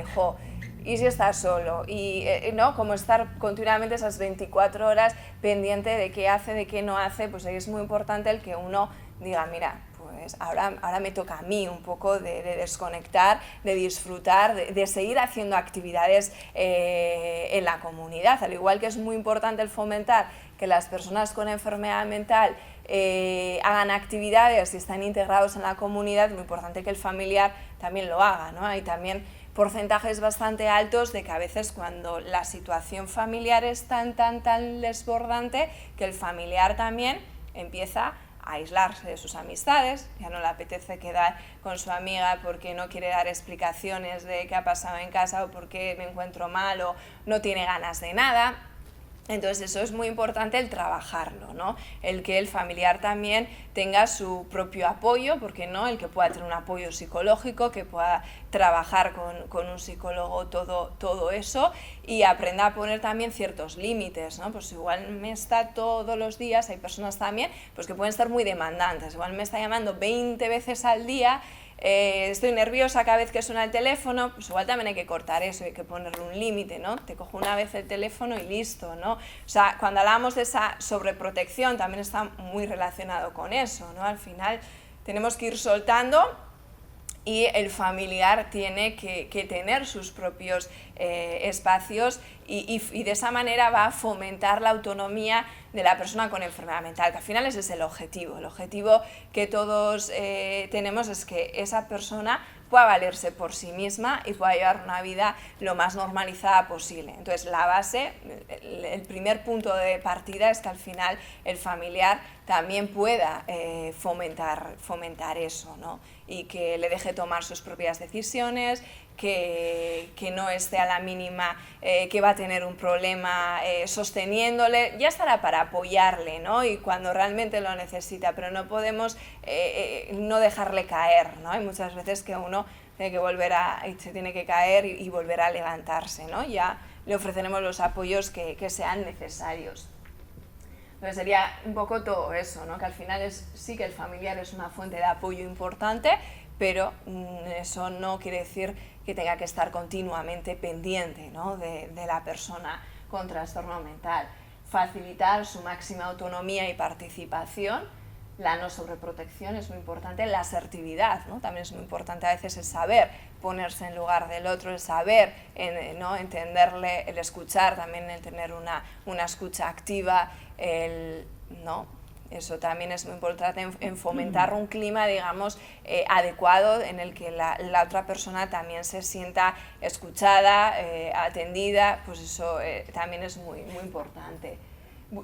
S1: ¿y si estás solo? Y ¿no? Como estar continuamente esas 24 horas pendiente de qué hace, de qué no hace, pues ahí es muy importante el que uno diga, mira, pues ahora me toca a mí un poco de desconectar, de disfrutar, de seguir haciendo actividades en la comunidad, al igual que es muy importante el fomentar que las personas con enfermedad mental hagan actividades y están integrados en la comunidad, es muy importante que el familiar también lo haga, ¿no? Hay también porcentajes bastante altos de que a veces cuando la situación familiar es tan desbordante, que el familiar también empieza a aislarse de sus amistades, ya no le apetece quedar con su amiga porque no quiere dar explicaciones de qué ha pasado en casa o por qué me encuentro mal o no tiene ganas de nada. Entonces eso es muy importante el trabajarlo, ¿no? El que el familiar también tenga su propio apoyo, porque no, el que pueda tener un apoyo psicológico, que pueda trabajar con un psicólogo todo eso y aprenda a poner también ciertos límites, ¿no? Pues igual me está todos los días, hay personas también pues que pueden estar muy demandantes, igual me está llamando 20 veces al día, estoy nerviosa cada vez que suena el teléfono, pues igual también hay que cortar eso, hay que ponerle un límite, ¿no? Te cojo una vez el teléfono y listo, ¿no? O sea, cuando hablamos de esa sobreprotección también está muy relacionado con eso, ¿no? Al final tenemos que ir soltando y el familiar tiene que tener sus propios espacios y de esa manera va a fomentar la autonomía de la persona con enfermedad mental, que al final ese es el objetivo que todos tenemos, es que esa persona pueda valerse por sí misma y pueda llevar una vida lo más normalizada posible. Entonces la base, el primer punto de partida es que al final el familiar también pueda fomentar eso, ¿no? y que le deje tomar sus propias decisiones, que no esté a la mínima que va a tener un problema sosteniéndole, ya estará para apoyarle, ¿no? Y cuando realmente lo necesita, pero no podemos no dejarle caer, ¿no? Hay muchas veces que uno tiene que se tiene que caer y volver a levantarse, ¿no? Ya le ofreceremos los apoyos que sean necesarios. Entonces sería un poco todo eso, ¿no? Que al final sí que el familiar es una fuente de apoyo importante, pero eso no quiere decir que tenga que estar continuamente pendiente, ¿no? de la persona con trastorno mental. Facilitar su máxima autonomía y participación, la no sobreprotección es muy importante, la asertividad, ¿no? También es muy importante a veces el saber ponerse en lugar del otro, el saber, ¿no? Entenderle, el escuchar, también el tener una escucha activa, ¿no? Eso también es muy importante en fomentar un clima, digamos, adecuado en el que la otra persona también se sienta escuchada, atendida, pues eso también es muy, muy importante.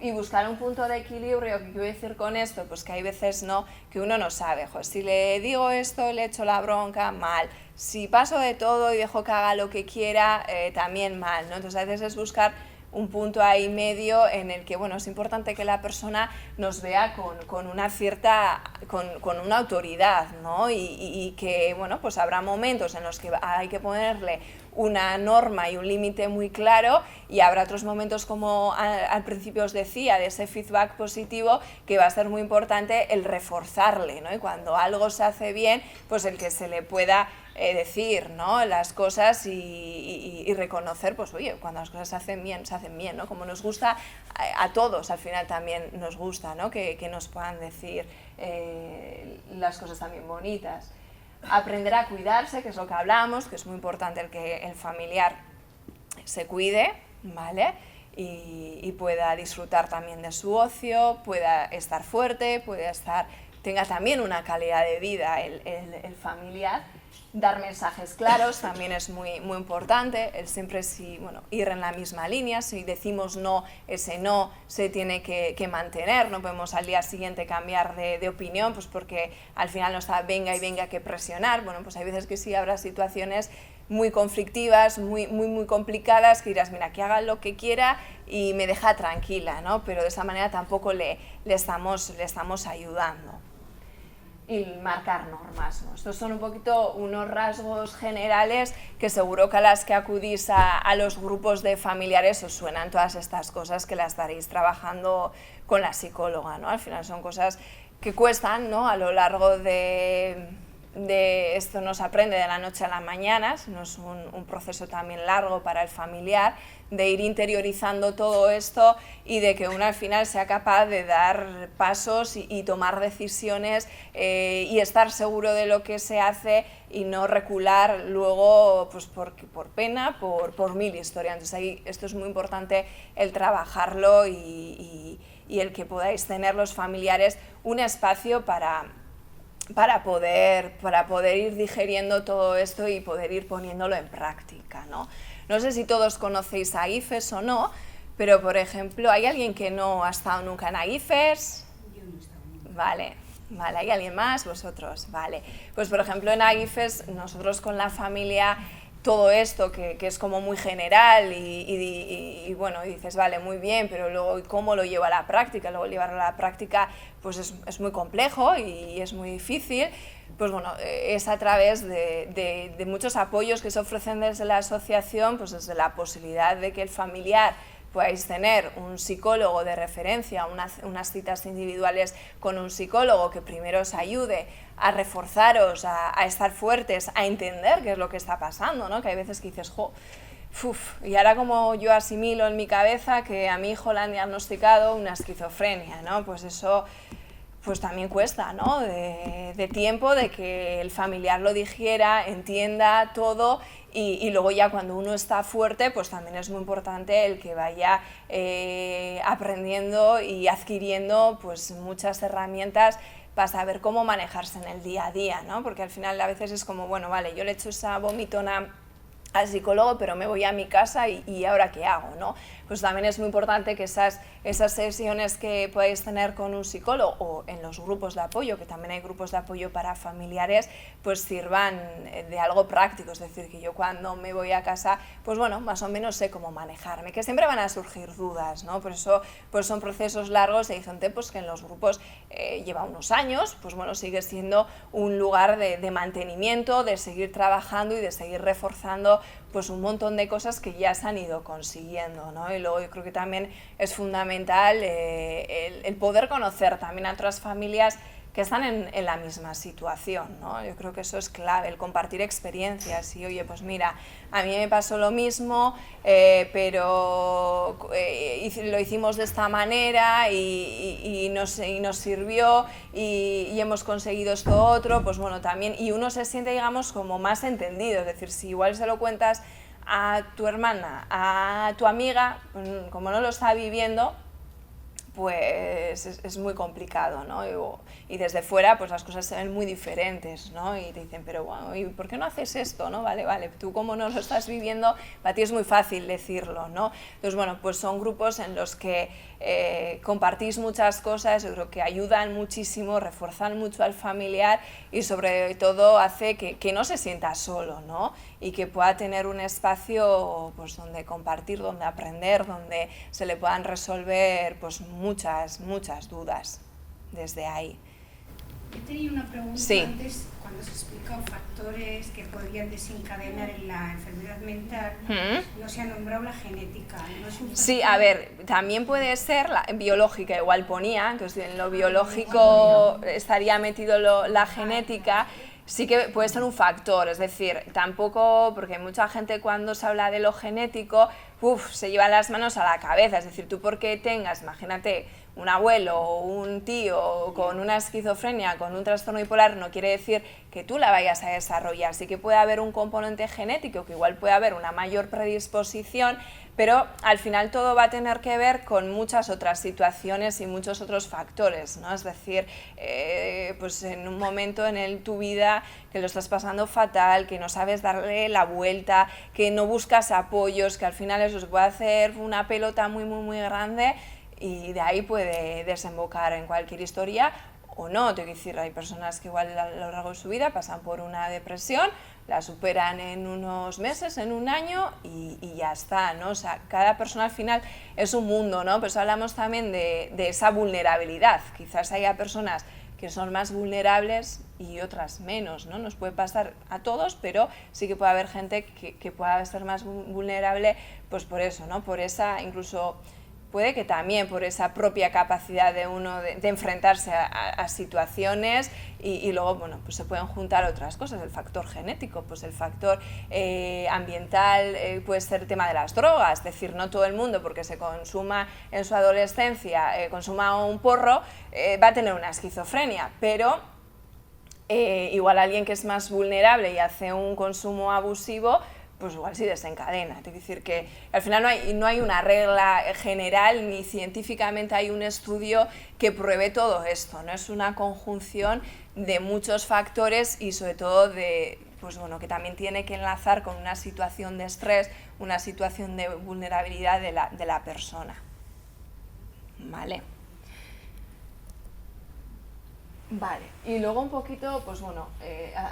S1: Y buscar un punto de equilibrio. ¿Qué quiero decir con esto? Pues que hay veces que uno no sabe, si le digo esto, le echo la bronca, mal. Si paso de todo y dejo que haga lo que quiera, también mal, ¿no? Entonces a veces es buscar un punto ahí medio en el que, bueno, es importante que la persona nos vea con una cierta, con una autoridad, ¿no? Y que, bueno, pues habrá momentos en los que hay que ponerle una norma y un límite muy claro, y habrá otros momentos, como al principio os decía, de ese feedback positivo, que va a ser muy importante el reforzarle, ¿no? Y cuando algo se hace bien, pues el que se le pueda decir, ¿no? Las cosas y reconocer, pues oye, cuando las cosas se hacen bien, ¿no? Como nos gusta a todos, al final también nos gusta, ¿no? Que nos puedan decir las cosas también bonitas. Aprender a cuidarse, que es lo que hablamos, que es muy importante el que el familiar se cuide, ¿vale? Y pueda disfrutar también de su ocio, pueda estar fuerte, tenga también una calidad de vida el familiar. Dar mensajes claros también es muy, muy importante, el siempre ir en la misma línea. Si decimos no, ese no se tiene que mantener, no podemos al día siguiente cambiar de opinión, pues porque al final no está venga y venga que presionar. Bueno, pues hay veces que sí habrá situaciones muy conflictivas, muy, muy, muy complicadas, que dirás, mira, que haga lo que quiera y me deja tranquila, ¿no? Pero de esa manera tampoco le estamos ayudando. Y marcar normas, ¿no? Estos son un poquito unos rasgos generales que seguro que a las que acudís a los grupos de familiares os suenan todas estas cosas, que las estaréis trabajando con la psicóloga, ¿no? Al final son cosas que cuestan, ¿no? A lo largo de esto no se aprende de la noche a la mañana, sino es un proceso también largo para el familiar, de ir interiorizando todo esto y de que uno al final sea capaz de dar pasos y tomar decisiones y estar seguro de lo que se hace y no recular luego pues por pena, por mil historias. Entonces ahí esto es muy importante, el trabajarlo y el que podáis tener los familiares un espacio para poder ir digeriendo todo esto y poder ir poniéndolo en práctica, ¿no? No sé si todos conocéis a IFES o no, pero por ejemplo, ¿hay alguien que no ha estado nunca en AIFES?
S5: Yo no he estado nunca.
S1: Vale, ¿hay alguien más? ¿Vosotros? Vale. Pues por ejemplo en AIFES nosotros con la familia, todo esto que es como muy general y bueno, y dices, vale, muy bien, pero luego ¿cómo lo llevo a la práctica? Luego llevarlo a la práctica pues es muy complejo y es muy difícil. Pues bueno, es a través de muchos apoyos que se ofrecen desde la asociación, pues desde la posibilidad de que el familiar podáis tener un psicólogo de referencia, unas citas individuales con un psicólogo que primero os ayude a reforzaros, a estar fuertes, a entender qué es lo que está pasando, ¿no? Que hay veces que dices, y ahora como yo asimilo en mi cabeza que a mi hijo le han diagnosticado una esquizofrenia, ¿no? Pues eso pues también cuesta, ¿no? De tiempo, de que el familiar lo digiera, entienda todo y luego ya cuando uno está fuerte, pues también es muy importante el que vaya aprendiendo y adquiriendo pues muchas herramientas para saber cómo manejarse en el día a día, ¿no? Porque al final a veces es como, bueno, vale, yo le echo esa vomitona al psicólogo, pero me voy a mi casa y ¿ahora qué hago, no? pues también es muy importante que esas sesiones que podáis tener con un psicólogo o en los grupos de apoyo, que también hay grupos de apoyo para familiares, pues sirvan de algo práctico, es decir, que yo cuando me voy a casa, pues bueno, más o menos sé cómo manejarme, que siempre van a surgir dudas, ¿no? Por eso pues son procesos largos y hay gente pues que en los grupos lleva unos años, pues bueno, sigue siendo un lugar de mantenimiento, de seguir trabajando y de seguir reforzando pues un montón de cosas que ya se han ido consiguiendo, ¿no? Y luego yo creo que también es fundamental el poder conocer también a otras familias que están en la misma situación, ¿no? Yo creo que eso es clave, el compartir experiencias y, oye, pues mira, a mí me pasó lo mismo, pero lo hicimos de esta manera y nos sirvió y hemos conseguido esto otro, pues bueno, también, y uno se siente, digamos, como más entendido, es decir, si igual se lo cuentas a tu hermana, a tu amiga, como no lo está viviendo, pues es muy complicado, ¿no? Y desde fuera pues las cosas se ven muy diferentes, ¿no? Y te dicen, pero bueno, ¿y por qué no haces esto, no? Vale, tú como no lo estás viviendo, para ti es muy fácil decirlo, ¿no? Entonces, bueno, pues son grupos en los que compartís muchas cosas, yo creo que ayudan muchísimo, refuerzan mucho al familiar y sobre todo hace que no se sienta solo, ¿no? Y que pueda tener un espacio pues donde compartir, donde aprender, donde se le puedan resolver pues muchas dudas desde ahí.
S5: Yo tenía una pregunta antes, cuando se explican factores que podrían desencadenar en la enfermedad mental, no se ha nombrado la genética. ¿No es un
S1: sí, a ver, también puede ser la biológica, igual ponía, que en lo biológico estaría metido la genética. Sí que puede ser un factor, es decir, tampoco, porque mucha gente cuando se habla de lo genético, se lleva las manos a la cabeza, es decir, tú porque tengas, imagínate, un abuelo o un tío con una esquizofrenia, con un trastorno bipolar, no quiere decir que tú la vayas a desarrollar, sí que puede haber un componente genético, que igual puede haber una mayor predisposición, pero al final todo va a tener que ver con muchas otras situaciones y muchos otros factores, ¿no? Es decir, pues en un momento en tu vida que lo estás pasando fatal, que no sabes darle la vuelta, que no buscas apoyos, que al final eso se puede hacer una pelota muy grande y de ahí puede desembocar en cualquier historia o no. Te quiero decir, hay personas que igual a lo largo de su vida pasan por una depresión, la superan en unos meses, en un año y ya está, ¿no? O sea, cada persona al final es un mundo, ¿no? Pues hablamos también de esa vulnerabilidad. Quizás haya personas que son más vulnerables y otras menos, ¿no? Nos puede pasar a todos, pero sí que puede haber gente que pueda ser más vulnerable, pues por eso, ¿no? Por esa, incluso puede que también por esa propia capacidad de uno de enfrentarse a situaciones y luego, bueno, pues se pueden juntar otras cosas, el factor genético, pues el factor ambiental, puede ser el tema de las drogas, es decir, no todo el mundo porque se consuma en su adolescencia, consuma un porro, va a tener una esquizofrenia, pero igual alguien que es más vulnerable y hace un consumo abusivo, pues igual sí desencadena. Es decir, que al final no hay una regla general, ni científicamente hay un estudio que pruebe todo esto, ¿no? Es una conjunción de muchos factores y sobre todo pues bueno, que también tiene que enlazar con una situación de estrés, una situación de vulnerabilidad de la persona. ¿Vale? Vale, y luego un poquito, pues bueno,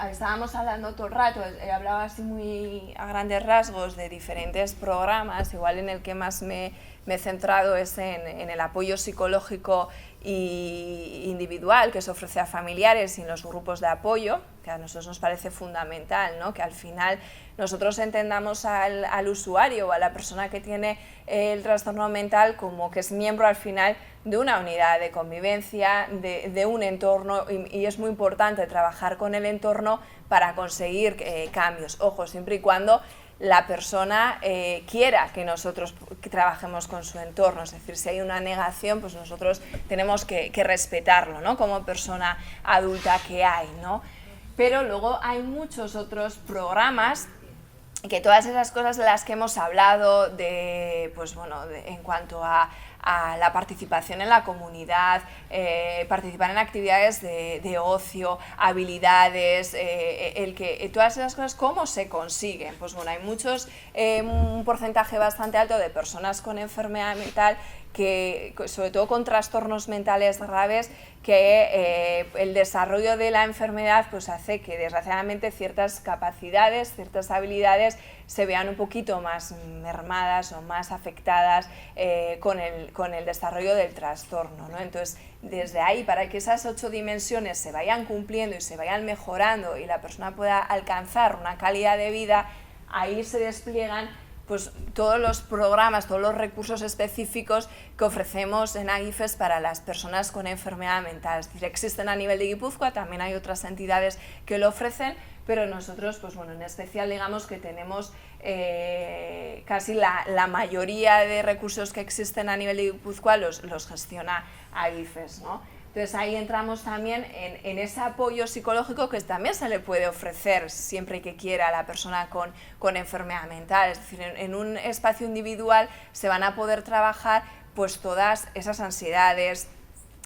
S1: estábamos hablando todo el rato, hablaba así muy a grandes rasgos de diferentes programas, igual en el que más me he centrado es en el apoyo psicológico y individual que se ofrece a familiares y en los grupos de apoyo, que a nosotros nos parece fundamental, ¿no? Que al final nosotros entendamos al usuario o a la persona que tiene el trastorno mental como que es miembro al final de una unidad de convivencia, de un entorno, y es muy importante trabajar con el entorno para conseguir cambios. Ojo, siempre y cuando la persona quiera que nosotros trabajemos con su entorno, es decir, si hay una negación, pues nosotros tenemos que respetarlo, ¿no? Como persona adulta que hay, ¿no? Pero luego hay muchos otros programas que todas esas cosas de las que hemos hablado, pues bueno, en cuanto a a la participación en la comunidad, participar en actividades de ocio, habilidades, todas esas cosas, ¿cómo se consiguen? Pues bueno, hay un porcentaje bastante alto de personas con enfermedad mental, sobre todo con trastornos mentales graves, que el desarrollo de la enfermedad pues hace que desgraciadamente ciertas capacidades, ciertas habilidades se vean un poquito más mermadas o más afectadas con el desarrollo del trastorno, ¿no? Entonces, desde ahí, para que esas 8 dimensiones se vayan cumpliendo y se vayan mejorando y la persona pueda alcanzar una calidad de vida, ahí se despliegan pues todos los programas, todos los recursos específicos que ofrecemos en AGIFES para las personas con enfermedad mental. Es decir, existen a nivel de Guipúzcoa, también hay otras entidades que lo ofrecen, pero nosotros, pues bueno, en especial digamos que tenemos casi la mayoría de recursos que existen a nivel de Guipúzcoa los gestiona AGIFES, ¿no? Entonces ahí entramos también en ese apoyo psicológico que también se le puede ofrecer siempre que quiera a la persona con enfermedad mental. Es decir, en un espacio individual se van a poder trabajar pues todas esas ansiedades,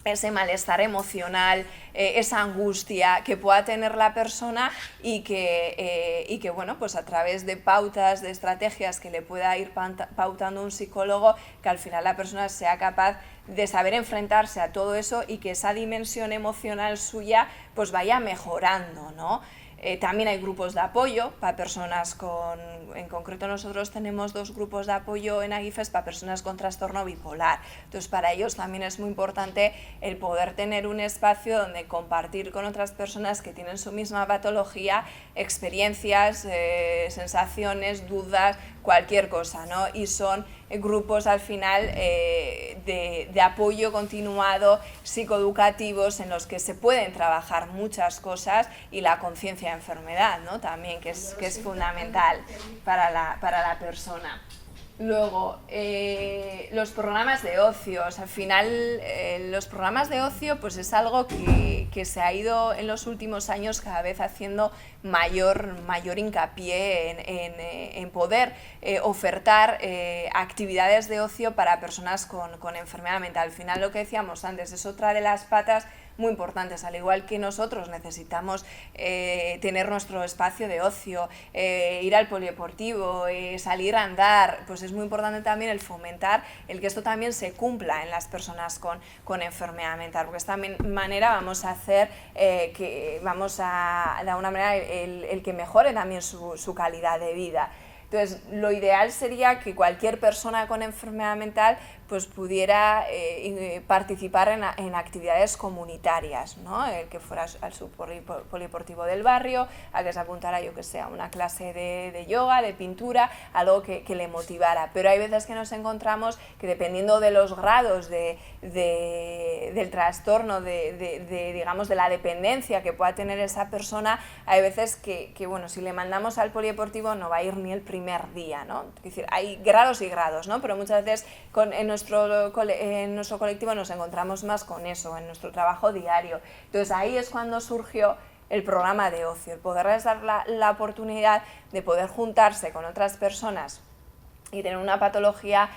S1: ese malestar emocional, esa angustia que pueda tener la persona y que bueno, pues a través de pautas, de estrategias que le pueda ir pautando un psicólogo, que al final la persona sea capaz de saber enfrentarse a todo eso y que esa dimensión emocional suya pues vaya mejorando, ¿no? También hay grupos de apoyo para personas en concreto nosotros tenemos 2 grupos de apoyo en AGIFES para personas con trastorno bipolar. Entonces para ellos también es muy importante el poder tener un espacio donde compartir con otras personas que tienen su misma patología, experiencias, sensaciones, dudas, cualquier cosa, ¿no? Y son grupos al final de apoyo continuado, psicoeducativos, en los que se pueden trabajar muchas cosas y la conciencia de enfermedad, ¿no? También, que es fundamental para la persona. Luego, los programas de ocio, al final los programas de ocio pues es algo que se ha ido en los últimos años cada vez haciendo mayor hincapié en poder ofertar actividades de ocio para personas con enfermedad mental. Al final lo que decíamos antes es otra de las patas muy importantes, al igual que nosotros necesitamos tener nuestro espacio de ocio, ir al polideportivo, salir a andar, pues es muy importante también el fomentar el que esto también se cumpla en las personas con enfermedad mental, porque de esta manera vamos a hacer de alguna manera el que mejore también su calidad de vida. Entonces, lo ideal sería que cualquier persona con enfermedad mental pues pudiera participar en actividades comunitarias, ¿no? Que fuera al polideportivo del barrio, a que se apuntara, yo que sé, a una clase de yoga, de pintura, algo que le motivara. Pero hay veces que nos encontramos que dependiendo de los grados del trastorno, digamos, de la dependencia que pueda tener esa persona, hay veces que bueno, si le mandamos al polideportivo no va a ir ni el primer día, ¿no? Es decir, hay grados y grados, ¿no? Pero muchas veces en nuestro colectivo nos encontramos más con eso, en nuestro trabajo diario. Entonces ahí es cuando surgió el programa de ocio, el poderles dar la oportunidad de poder juntarse con otras personas y tener una patología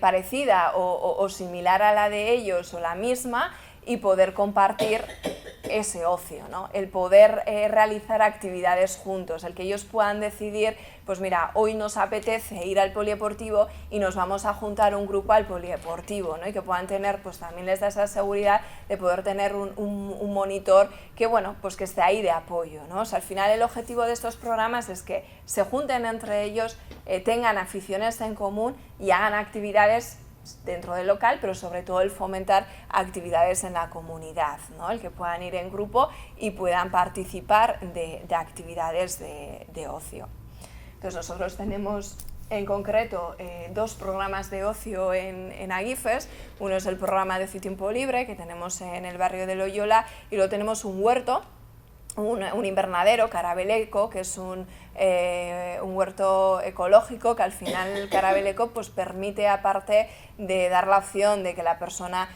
S1: parecida o similar a la de ellos o la misma, y poder compartir ese ocio, ¿no? El poder realizar actividades juntos, el que ellos puedan decidir, pues mira, hoy nos apetece ir al polideportivo y nos vamos a juntar un grupo al polideportivo, ¿no? Y que puedan tener, pues también les da esa seguridad de poder tener un monitor que, bueno, pues que esté ahí de apoyo, ¿no? O sea, al final el objetivo de estos programas es que se junten entre ellos, tengan aficiones en común y hagan actividades dentro del local, pero sobre todo el fomentar actividades en la comunidad, ¿no? El que puedan ir en grupo y puedan participar de actividades de ocio. Entonces nosotros tenemos en concreto 2 programas de ocio en AGIFES. Uno es el programa de ocio y tiempo libre que tenemos en el barrio de Loyola, y luego tenemos un huerto, un invernadero, Carabeleco, que es un un huerto ecológico que al final Karabel-Eco pues permite, aparte de dar la opción de que la persona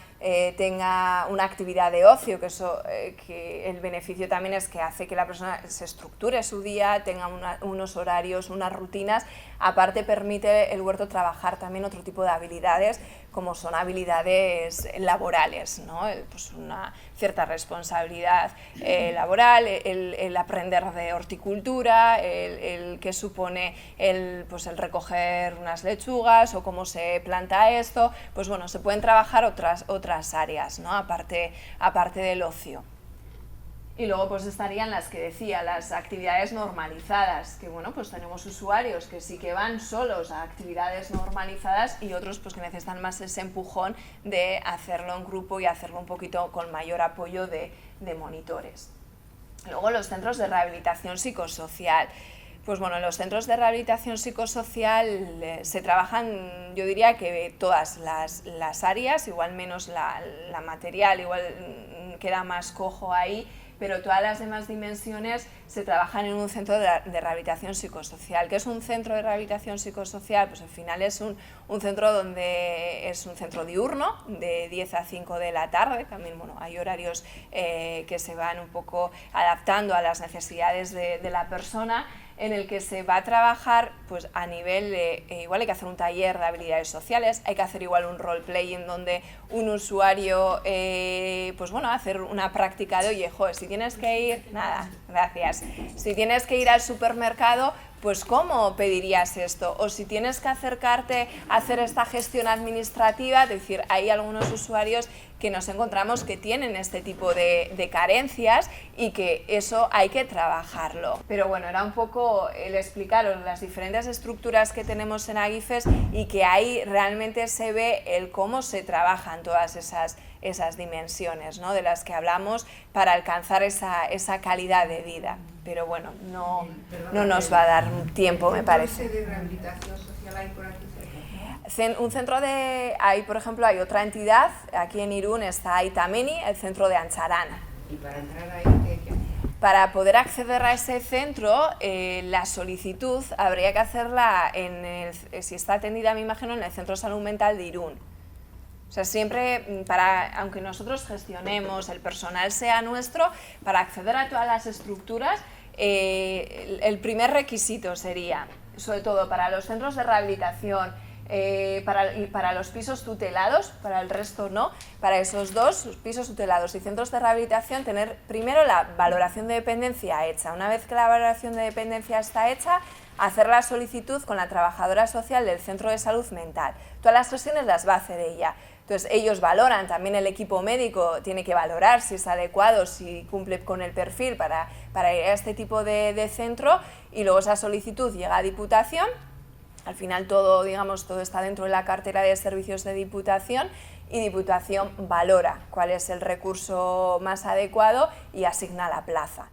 S1: tenga una actividad de ocio, que eso, que el beneficio también es que hace que la persona se estructure su día, tenga unos horarios, unas rutinas. Aparte permite el huerto trabajar también otro tipo de habilidades, como son habilidades laborales, ¿no? Pues una cierta responsabilidad laboral, el aprender de horticultura, el que supone pues el recoger unas lechugas o cómo se planta esto. Pues bueno, se pueden trabajar otras áreas, ¿no? aparte del ocio. Y luego pues estarían las que decía, las actividades normalizadas, que bueno, pues tenemos usuarios que sí que van solos a actividades normalizadas y otros pues que necesitan más ese empujón de hacerlo en grupo y hacerlo un poquito con mayor apoyo de monitores. Luego los centros de rehabilitación psicosocial. Pues bueno, en los centros de rehabilitación psicosocial se trabajan, yo diría que todas las áreas, igual menos la material, igual queda más cojo ahí, pero todas las demás dimensiones se trabajan en un centro de rehabilitación psicosocial. ¿Qué es un centro de rehabilitación psicosocial? Pues al final es un centro donde es un centro diurno, de 10 a 5 de la tarde, también bueno, hay horarios que se van un poco adaptando a las necesidades de la persona, en el que se va a trabajar pues a nivel de, igual hay que hacer un taller de habilidades sociales, hay que hacer igual un roleplay en donde un usuario, pues bueno, hacer una práctica de, oye, joder, si tienes que ir, nada, gracias, si tienes que ir al supermercado, pues ¿cómo pedirías esto? O si tienes que acercarte a hacer esta gestión administrativa, es decir, hay algunos usuarios que nos encontramos que tienen este tipo de carencias y que eso hay que trabajarlo. Pero bueno, era un poco el explicaros las diferentes estructuras que tenemos en Agifes y que ahí realmente se ve el cómo se trabajan todas esas dimensiones, ¿no? De las que hablamos para alcanzar esa calidad de vida. Pero bueno, no nos va a dar tiempo, me parece.
S2: ¿Qué de rehabilitación social hay por aquí cerca?
S1: Un centro por ejemplo, hay otra entidad, aquí en Irún está Aitameni, el centro de Ancharana.
S2: Y para entrar ahí, ¿qué?
S1: Para poder acceder a ese centro, la solicitud habría que hacerla, si está atendida, me imagino, en el Centro de Salud Mental de Irún. O sea, siempre, aunque nosotros gestionemos, el personal sea nuestro, para acceder a todas las estructuras, el primer requisito sería, sobre todo para los centros de rehabilitación, para los pisos tutelados, para el resto no, para esos dos, los pisos tutelados y centros de rehabilitación, tener primero la valoración de dependencia hecha. Una vez que la valoración de dependencia está hecha, hacer la solicitud con la trabajadora social del centro de salud mental. Todas las gestiones las va a hacer ella. Entonces ellos valoran, también el equipo médico tiene que valorar si es adecuado, si cumple con el perfil para ir a este tipo de centro, y luego esa solicitud llega a Diputación. Al final todo está dentro de la cartera de servicios de Diputación y Diputación valora cuál es el recurso más adecuado y asigna la plaza.